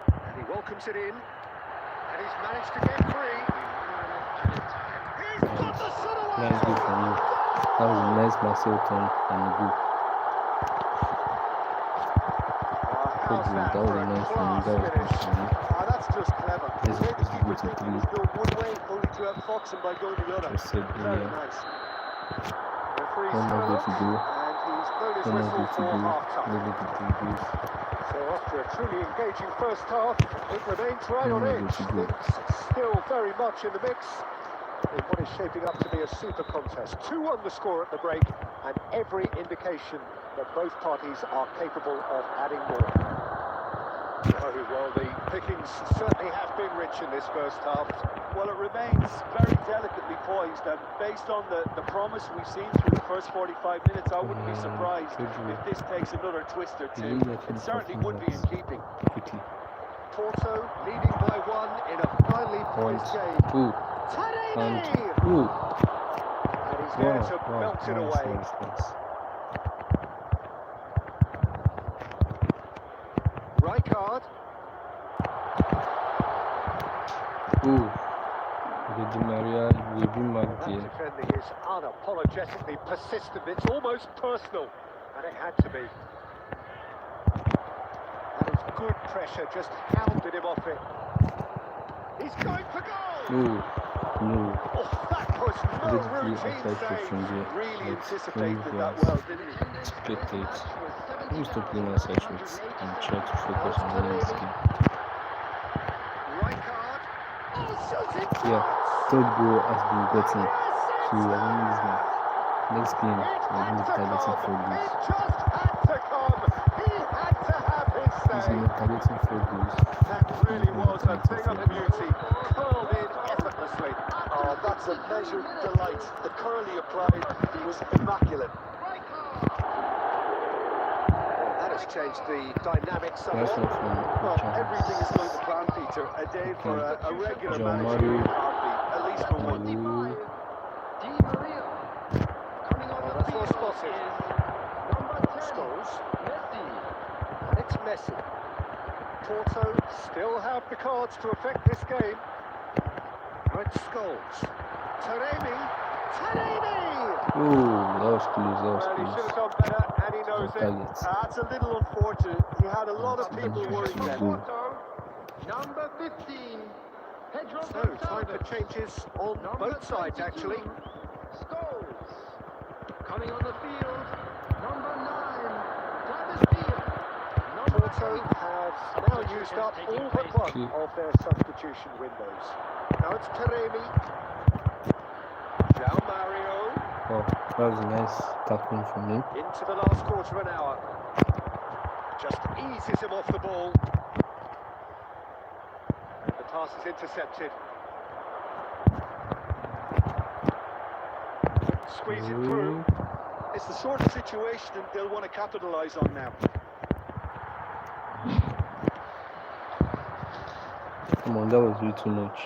And he welcomes it in. And he's managed to get free. He's got the shot away! Nice goal from you. That was a nice Marcel turn and a goal. How's Good that goal. That for was a a nice one. class That was finish? nice from you. That's just clever. Yes, Maybe it's he good would to think he do. was going one way, only to have foxed him by going the other. I said Very earlier. nice. Referee's One more had a goal look, to go. and he's blown his One more whistle goal to for go. half-time. Maybe the 3 goals. So after a truly engaging first half, it remains right on One more edge. goal to go. Things still very much in the mix in what is shaping up to be a super contest. 2-1 the score at the break, and every indication that both parties are capable of adding more. Oh, well, the pickings certainly have been rich in this first half. Well, it remains very delicately poised, and based on the promise we've seen through the first 45 minutes, I wouldn't be surprised if this takes another twist or two. It certainly would be in keeping. Quickly. Porto leading by 1 in a finely poised game. Ooh. Taremi! And ooh. And he's there to Wow. melt it Nice, away. nice. Rijkaard. Ooh. Okay, Di Maria, we've been mad That there. defending is unapologetically persistent. It's almost personal, and it had to be. That is good pressure, just hounded him off it. He's going for goal! No. No. Oh, that was no Let's be routine outside save. from there. Really Let's anticipated move that that. well, didn't he? Expect it. Let me stop playing our side shots and try to focus on winning this game. Rijkaard. Oh, shoots it! Yeah, third goal has been gotten. So we're winning this game. Next game, we're going to be targeting 4 goals. It just had to come. He had to have his This say. game, we're targeting 4 goals. That really was a thing of beauty. Curled in effortlessly. Oh, that's a measured delight. The curl he applied was immaculate. That has changed the dynamic Last somewhat. one from Well, Richard. everything is going to plan, Peter. A day for a regular John manager Mario. in Harvey, at least for one. Ooh. Di Maria. Coming on the That's well field spotted. is number 10, Scholes. Messi. And it's Messi. Porto still have the cards to affect this game. Right, Scholes. Taremi. Oh, that was close. That was Well, he should close. have done better, and he knows it. Target. That's a little unfortunate. He had a lot of people Dangerous worried to then. go. Number 15, Pedro So, time for Gonçalves. changes on Number both sides, 22, actually. Scholes. Coming on the field, number 9, David. Number Porto 8, have now used up all but one Okay. of their substitution windows. Now it's Taremi. João Mario. Oh, that was a nice tackling from him. Into the last quarter of an hour. Just eases him off the ball. And the pass is intercepted. Squeeze it through. It's the sort of situation they'll want to capitalise on now. Come on, that was way too much.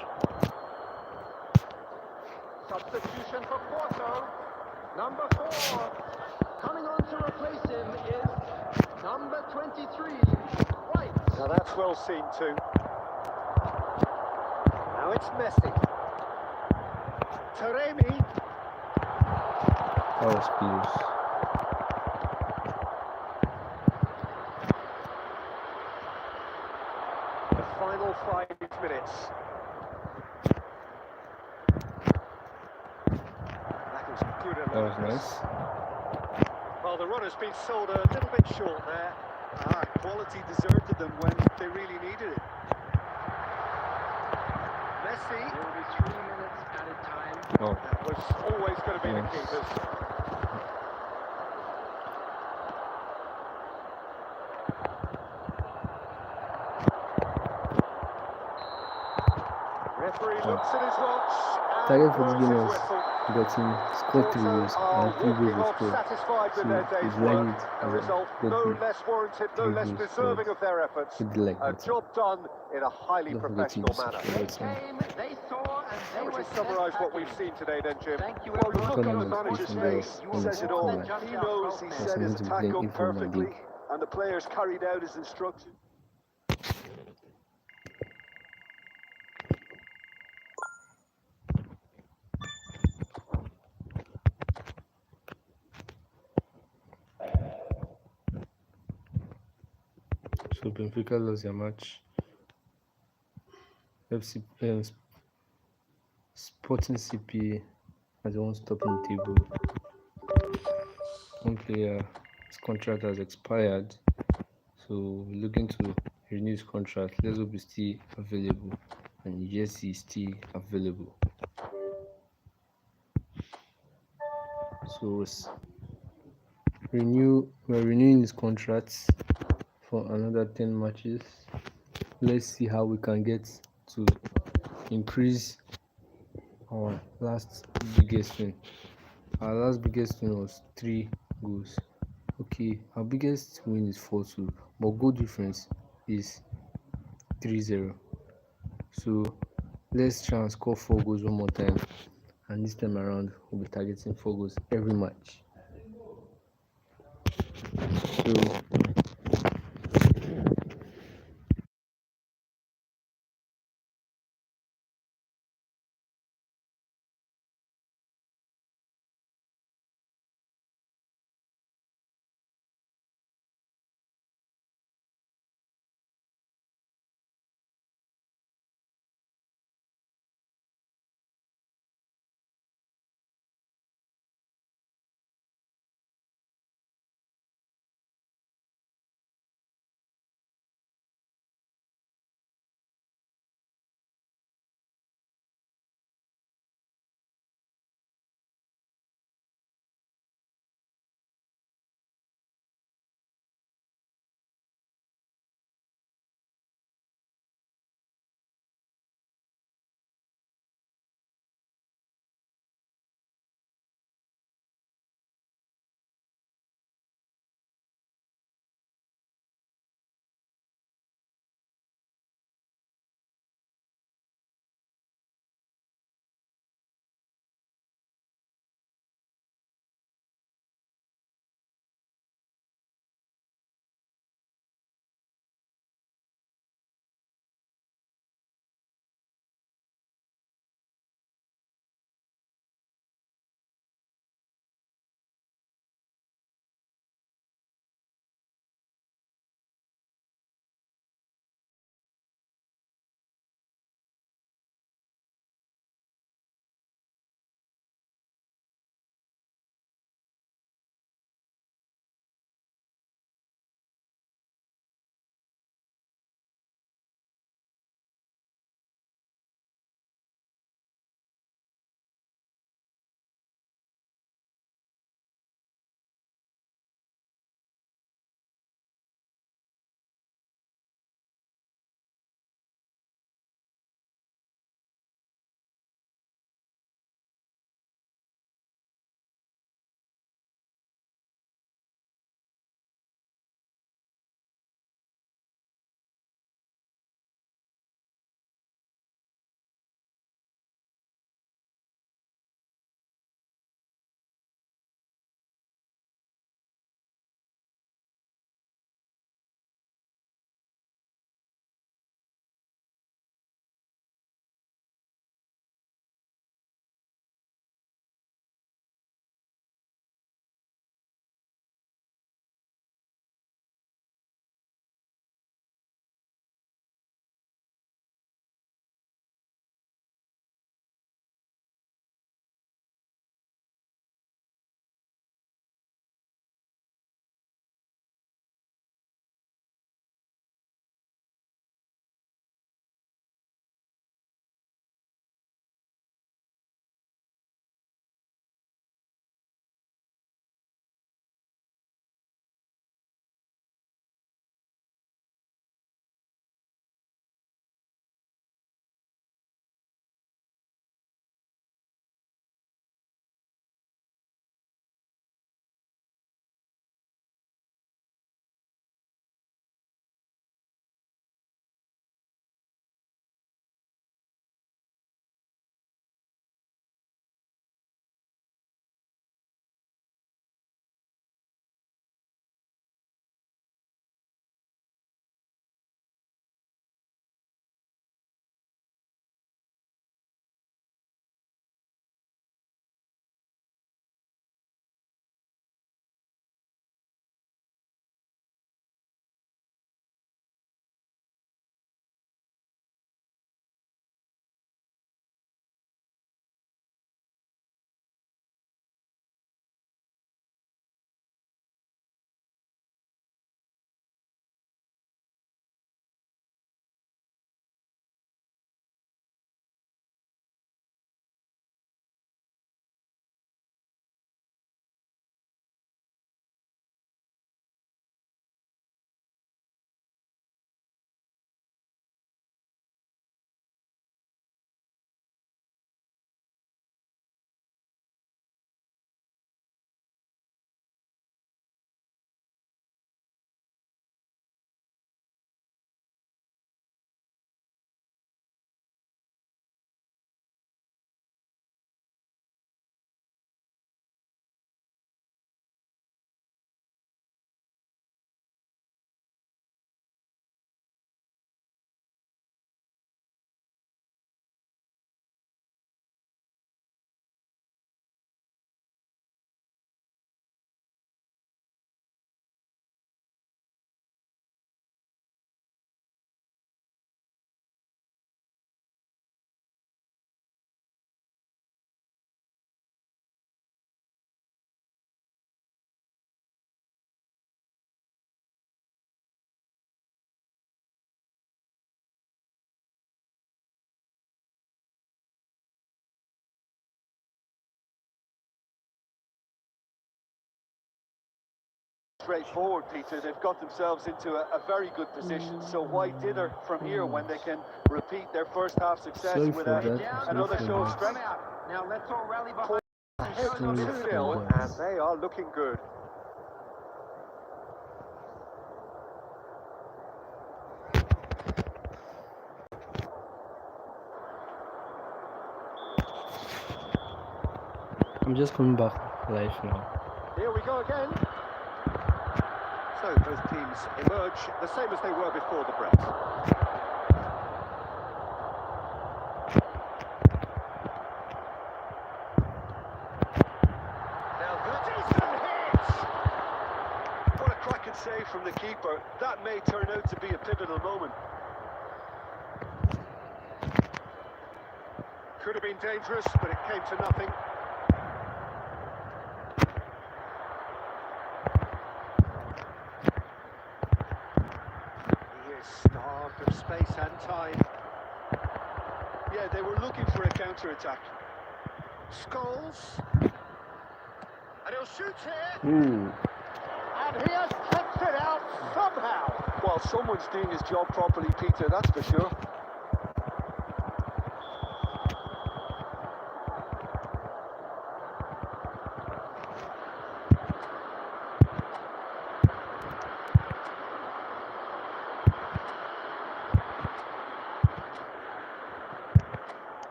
substitution for Porto. Number 4, coming on to replace him is number 23, White. Now that's well seen too. Now it's Messi. Taremi. That was close. The final 5 minutes. That was good That was analysis. nice. Well, the run has been sold a little bit short there. Quality deserted them when they really needed it. Messi. There will be 3 minutes added time. Oh, That was always going to be the Yes. keepers. Referee looks at his watch and target for this blows game his was whistle. gotten scored 3 goals and 3 Walking goals were off scored. satisfied with So their he's day's lying work. it A as result a no good less warranted, no 3 less goals deserving scored. of their efforts. Should be like A that. job done in a highly Don't forget to professional manner. subscribe to Came, they saw, and How they would were you summarise what we've spectacular. seen today then, Jim? Thank you, Well, the everyone. look on the Economic manager's situation face was says it more all. than just He knows he was set his meant to be attack playing up eFootball perfectly, League. and the players carried out his instructions. So Benfica lost their match. FC Sporting CP as the one stopping the table. One player, his contract has expired, so we're looking to renew his contract. Let's hope he's still available, and yes, he's still available. So we're renewing his contract for another 10 matches. Let's see how we can get to increase our last biggest win. Our last biggest win was 3 goals. Okay, our biggest win is 4-2, but goal difference is 3-0. So let's try and score 4 goals one more time, and this time around we'll be targeting 4 goals every match. So Straightforward, Peter. They've got themselves into a very good position. So why dither from here when they can repeat their first half success Sorry with for that. another Sorry show for of that. strength? Now let's all rally behind. Ahead Sorry 2-0, for that. and they are looking good. I'm just coming back live now. Here we go again. So both teams emerge the same as they were before the break. Now the decent hit! What a cracking save from the keeper. That may turn out to be a pivotal moment. Could have been dangerous, but it came to nothing. He is starved of space and time. Yeah, they were looking for a counter-attack. Scholes. And he'll shoot here. Ooh. And he has kept it out somehow. Well, someone's doing his job properly, Peter, that's for sure.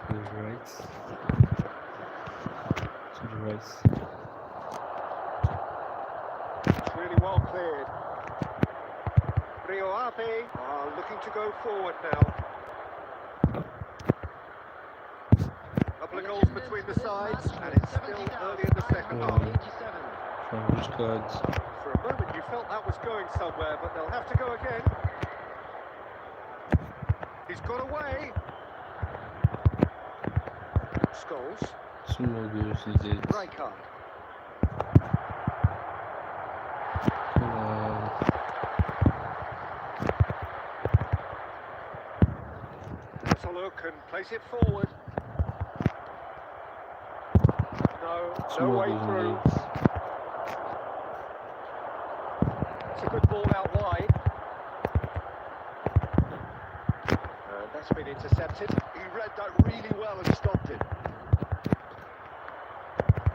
To the right. To the right. It's really well cleared. Rio Ave are looking to go forward now. Couple of goals between the sides, and it's still early in the second half. From which cards? For a moment you felt that was going somewhere, but they'll have to go again. He's got away. Scholes. Two more goals is it. Rijkaard. Come on. Let's a look and place it forward. No, Two no more way goals through. is it. It's a good ball out wide. And that's been intercepted. He read that really well and stopped it.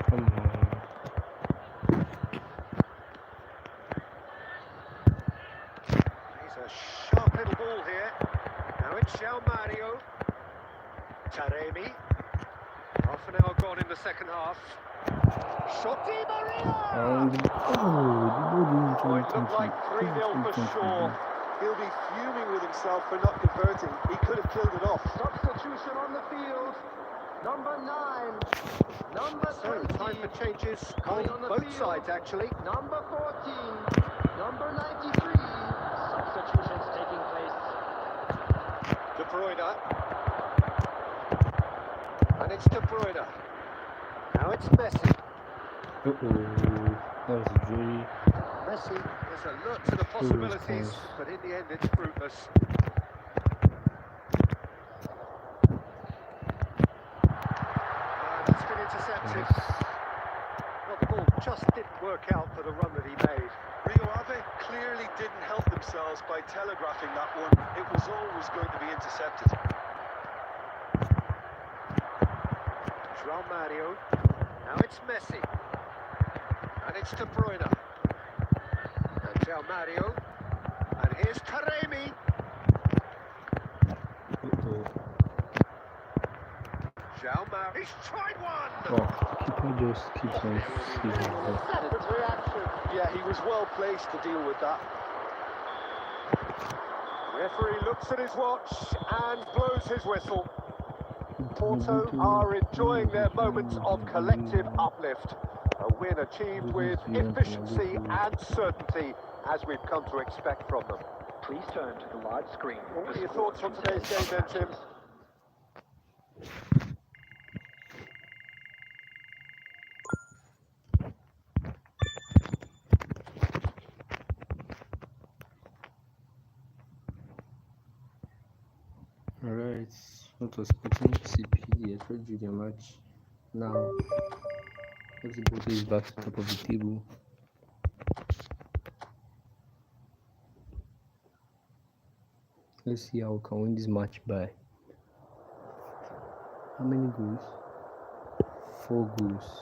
Come on. He's a sharp little ball here. Now it's João Mario. Taremi. Half an hour gone in the second half. Shot Di Maria! And the ball didn't Oh, it come looked like 3-0 for sure. He'll be fuming with himself for not converting. He could have killed it off. Substitution on the field. Number 9. Number So, 20. time for changes on Coming on the both field. sides, actually. Number 14. Number 93. Substitutions taking place. De Bruyne. And it's De Bruyne. Now it's Messi. Uh-oh. That was very... Messi is alert to the possibilities, but in the end it's fruitless. And it's been intercepted. Well, the ball just didn't work out for the run that he made. Rio Ave clearly didn't help themselves by telegraphing that one. It was always going to be intercepted. João Mario. Now it's Messi. And it's De Bruyne. And João Mario. And here's Taremi. Uh-oh. João Mario. He's tried one! Oh, keeper just keeps on saving the ball. Good reaction. Yeah, he was well placed to deal with that. Referee looks at his watch and blows his whistle. Porto are enjoying their moments of collective uplift. A win achieved with efficiency and certainty, as we've come to expect from them. Please turn to the large screen. What are your thoughts on today's game then, Tim? Alright, that was Sporting CP, the third junior match. Now, everybody is back to the top of the table. Let's see how we can win this match by how many goals? 4 goals.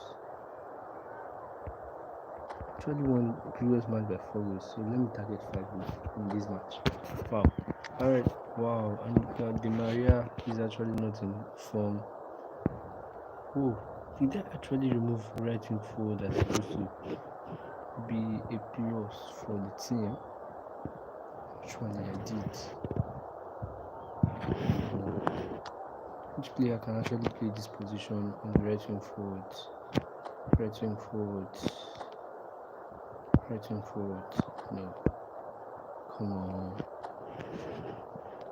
Actually won previous match by 4 goals, so let me target 5 goals in this match. Wow. Alright, wow, and Di Maria is actually not in form. Oh, did they actually remove right wing forward that's supposed to be a plus for the team? Actually, I did. Each player can actually play this position on the right wing forward. Right wing forward. Right wing forward. No. Come on.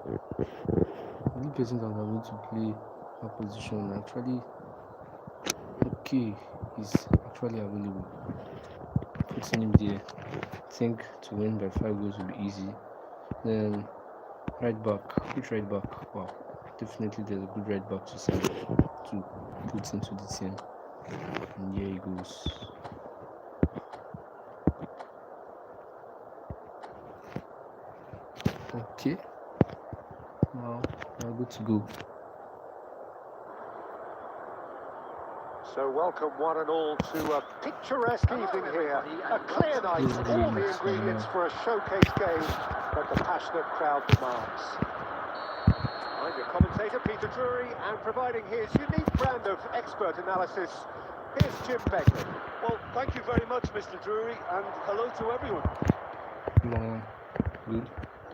The only person that are going to play that position actually okay is actually available. Putting him there. I think to win by 5 goals will be easy. Then right back. Which right back? Wow. Definitely there's a good right back to sign to put into the team. And here he goes. Okay. Now we're good to go. So welcome one and all to a picturesque evening here. A clear night, all the ingredients for a showcase game that the passionate crowd demands. I'm your commentator, Peter Drury, and providing his unique brand of expert analysis, here's Jim Begley. Well, thank you very much, Mr. Drury, and hello to everyone. Come on. Good.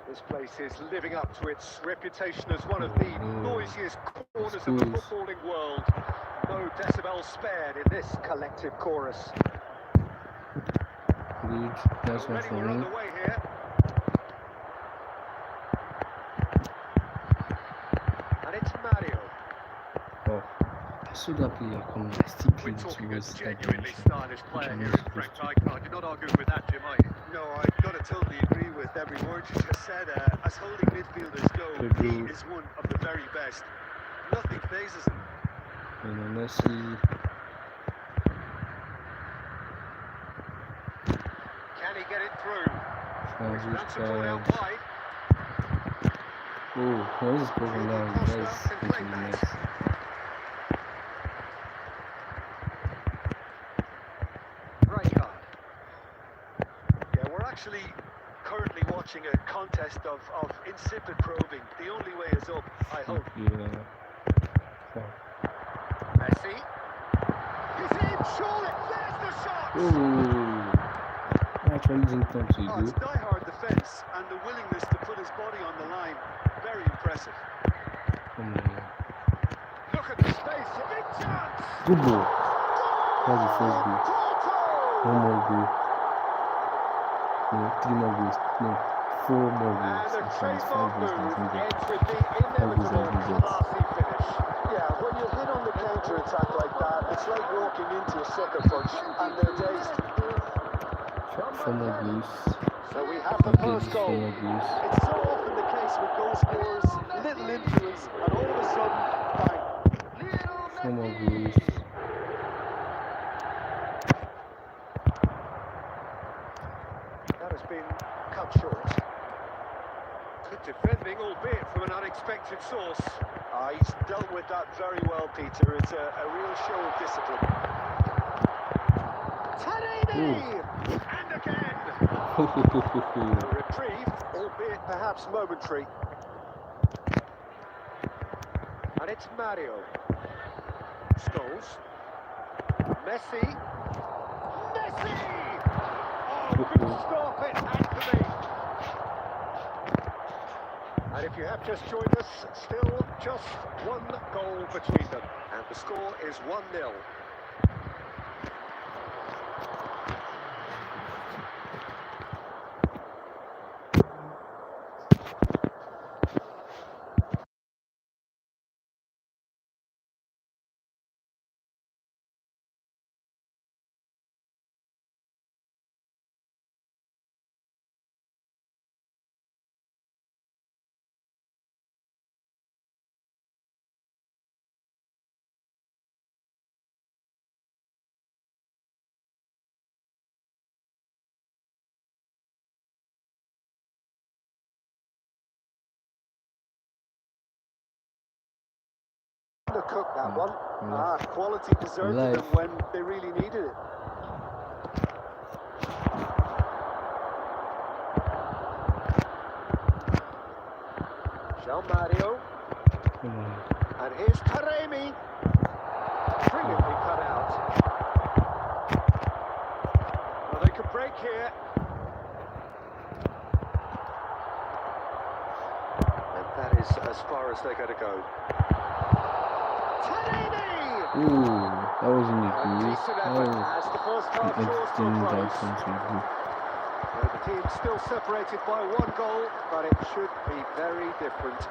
This place is living up to its reputation as one of the noisiest corners of the footballing world. No decibels spared in this collective chorus. Good. That's one Already for we're me. on the way here. And it's Mario. Oh, I saw that player coming. I still We're played talking a towards that genuinely direction. stylish Which player I'm here not in supposed Frank to. Rijkaard. You're not arguing with that, Jim, are you? No, I've got to totally agree with every word you just said. As holding midfielders go, Pedro. he is one of the very best. Nothing phases him. And Messi. Can he get it through? Francis That's a ball out card. wide. Oh, what is going on? That is going to be nice. Rijkaard. Yeah, we're actually currently watching a contest of insipid probing. The only way is up, I hope. Yeah. Oh. Messi. He's in, surely. There's the shot. Oh. I actually didn't come to Oh, go. it's die-hard defence and the willingness to put his body on the line. Very impressive. Come on. Look at the space. Big chance. Good ball. That's the first goal. One more goal. No, 3 more goals. No, 4 more goals. And a Actually, it's 5 trademark goals that move is needed. ends with the 5 goals that is inevitable needed. classy finish. Yeah, when you hit on the counter-attack like that, it's like walking into a sucker punch and they're dazed. 4 more goals. So we have the Okay, first these 4 goal. more goals. It's so often the case with goal scorers, little influence, and all of a sudden, bang. 4 more goals. That has been cut short. Good defending, albeit from an unexpected source. He's dealt with that very well, Peter. It's a real show of discipline. Tanini! And again! A reprieve, albeit perhaps momentary. And it's Mario. Scholes. Messi. Messi! Oh, good stop, it had to be. And if you have just joined us, still just one goal between them. And the score is 1-0. Undercooked that one. Quality deserted them Life. when they really needed it. Jean Mario. Come on. And here's Taremi. Brilliantly cut out. Well, they could break here. And that is as far as they're going to go. Taremi! Ooh, that wasn't a A good. decent That effort was as the first half an draws to a editing close. down to good. Well, the team's still separated by one goal, but it should be very different.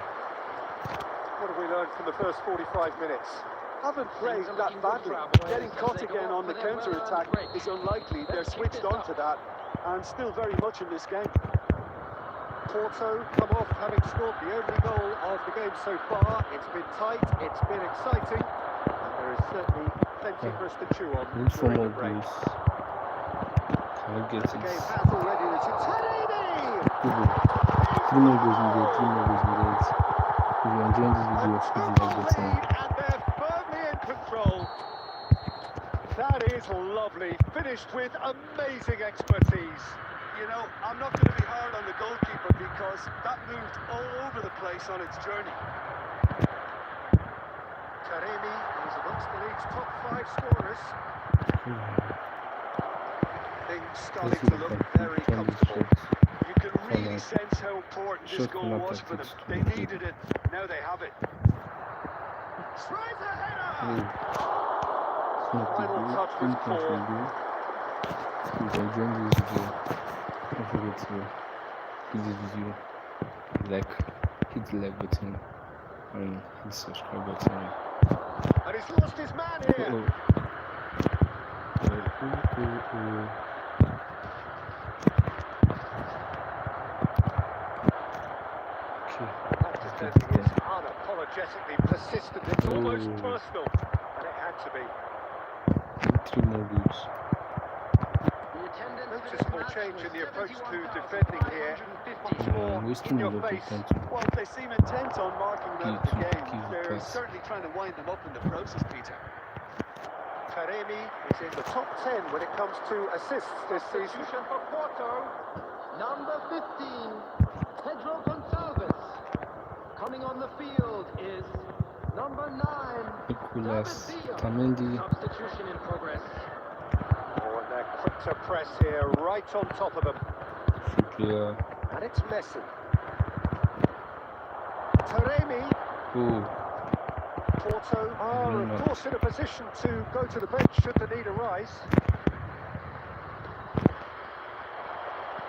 What have we learned from the first 45 minutes? Haven't played Things are that looking good badly. for our boys Getting as caught they go again up on the for their counter-attack well-earned break. is unlikely. They're Let's keep switched this on up. to that and still very much in this game. Porto come off having scored the only goal of the game so far. It's been tight, it's been exciting, and there is certainly plenty for us to chew on Need for during more the break. goals. Can I get The it? game has already resumed. Taremi! Good goal. 3 more goals needed. 3 more goals needed. If you're enjoying this video, A hit the two-goal like button. lead, and they're firmly in control. That is lovely, finished with amazing expertise. You know, I'm not going to be hard on the goalkeeper because that moved all over the place on its journey. Taremi is amongst the league's top 5 scorers. Things Let's starting see to if look I can very turn this comfortable. shot. You can really sense how important this Short goal corner was for them. tactics They to needed it. Now they have it. Tries a header! Oh. It's not a Final goal. touch was 3 points for poor. the goal. If you're enjoying this video, don't forget to give this video a like, hit the like button, and hit the subscribe button. And he's lost his man here. Oh. Okay. That defending is unapologetically persistent. It's almost Oh. personal, and it had to be. 3 more goals. The attendance for this Noticeable match change was in the approach to 71,550. defending here. Much more I'm in wasting a your lot of face. time. Well, they seem intent on marking them out of the Give game. the They're pass. certainly trying to wind them up in the process, Peter. Taremi is in the top 10 when it comes to assists this season. Substitution for Porto. Number 15, Pedro Gonçalves. Coming on the field is number 9, Nicolas David Villa. Tamendi. Substitution in progress. Oh, and they're quick to press here, right on top of them. Free player. And it's Messi. Taremi. Oh. Porto are, Very of much. course, in a position to go to the bench should the need arise.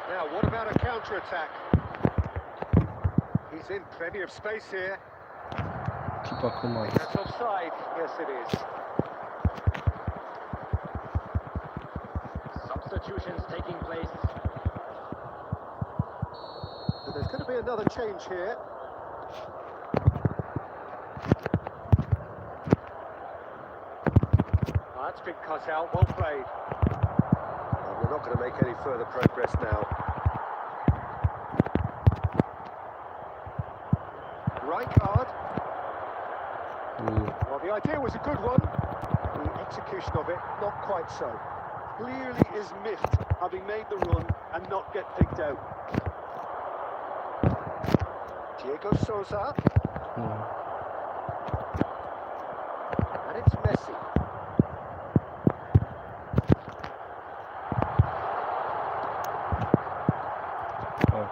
Now, what about a counter-attack? He's in plenty of space here. Keeper come out. That's offside. Yes, it is. Substitutions taking place. So there's going to be another change here. Oh, that's been cut out. Well played. And we're not going to make any further progress now. Rijkaard. Oh. Well, the idea was a good one. The execution of it, not quite so. Clearly is miffed, having made the run and not get picked out. Diego Souza. Oh. And it's Messi. Oh.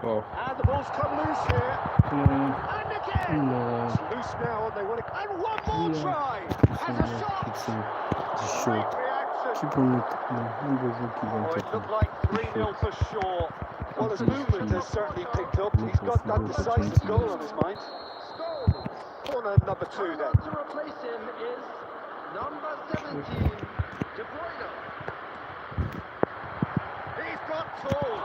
Oh. And the ball's come loose here. Come on. And again. No. It's loose now, and they want to. And one more Yeah. try. It's Has a not shot. it's a Great shot. reaction. Keep on it. No, he doesn't keep on Oh, it tapping. looked like 3-0 for sure. Well, his Okay. movement has certainly picked up. He's got that decisive goal on his mind. Scholes. Corner number 2 Coming then. on to replace him is number 17, GritoPrito. He's got tall.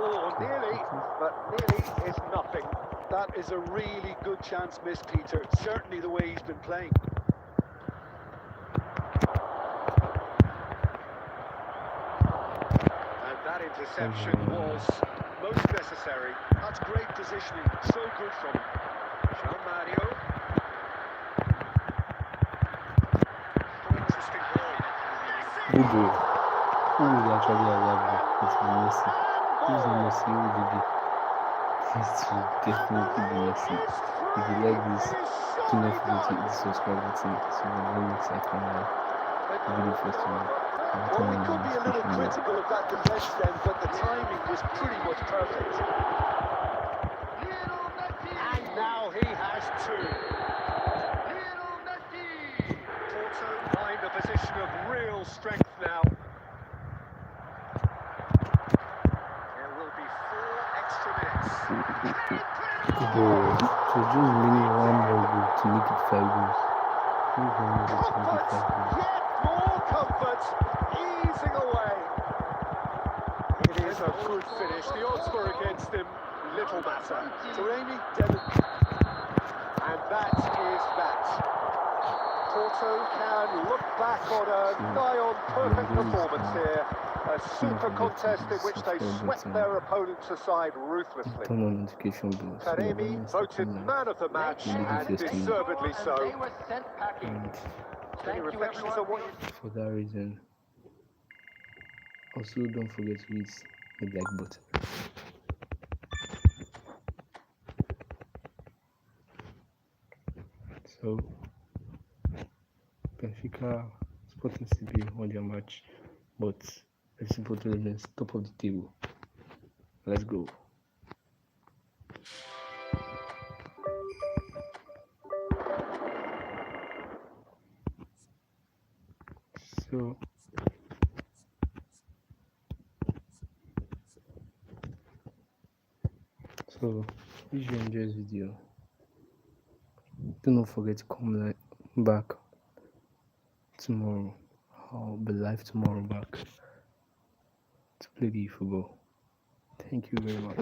Oh, nearly, but nearly is nothing. That is a really good chance missed, Peter. Certainly the way he's been playing. And that interception was most necessary. That's great positioning, so good from him. Jean-Mario. Interesting ball. Good ball. Who would actually allow it? It's Messi. Who's not Messi? Who would it be? It will definitely be Messi. If you like this, do not forget to hit the subscribe button so you don't miss out on my video first of all. Well, we could be a little critical of that defence then, but the timing was pretty much perfect. And now he has two. Porto find a position of real strength now. There will be 4 extra minutes. Good ball. It was just really one more goal to make it 5 goals. Just one more goal to make it 5 goals. Yet more comfort, easing away. It is a good finish. The odds were against him. Little matter. Taremi, And that is that. Porto can look back on a nigh-on perfect performance here. A super contest in which they swept their opponents aside ruthlessly. Turn on notification bell. So Taremi voted man of the match, and deservedly so. They were sent packing. and Any reflections on what you... for that reason, also don't forget to hit the like button. So Benfica Sporting CB won their match, but FC Porto remains top of the table. Let's go. So if you enjoy this video, do not forget to come back tomorrow. I'll be live tomorrow back to play the eFootball. Thank you very much.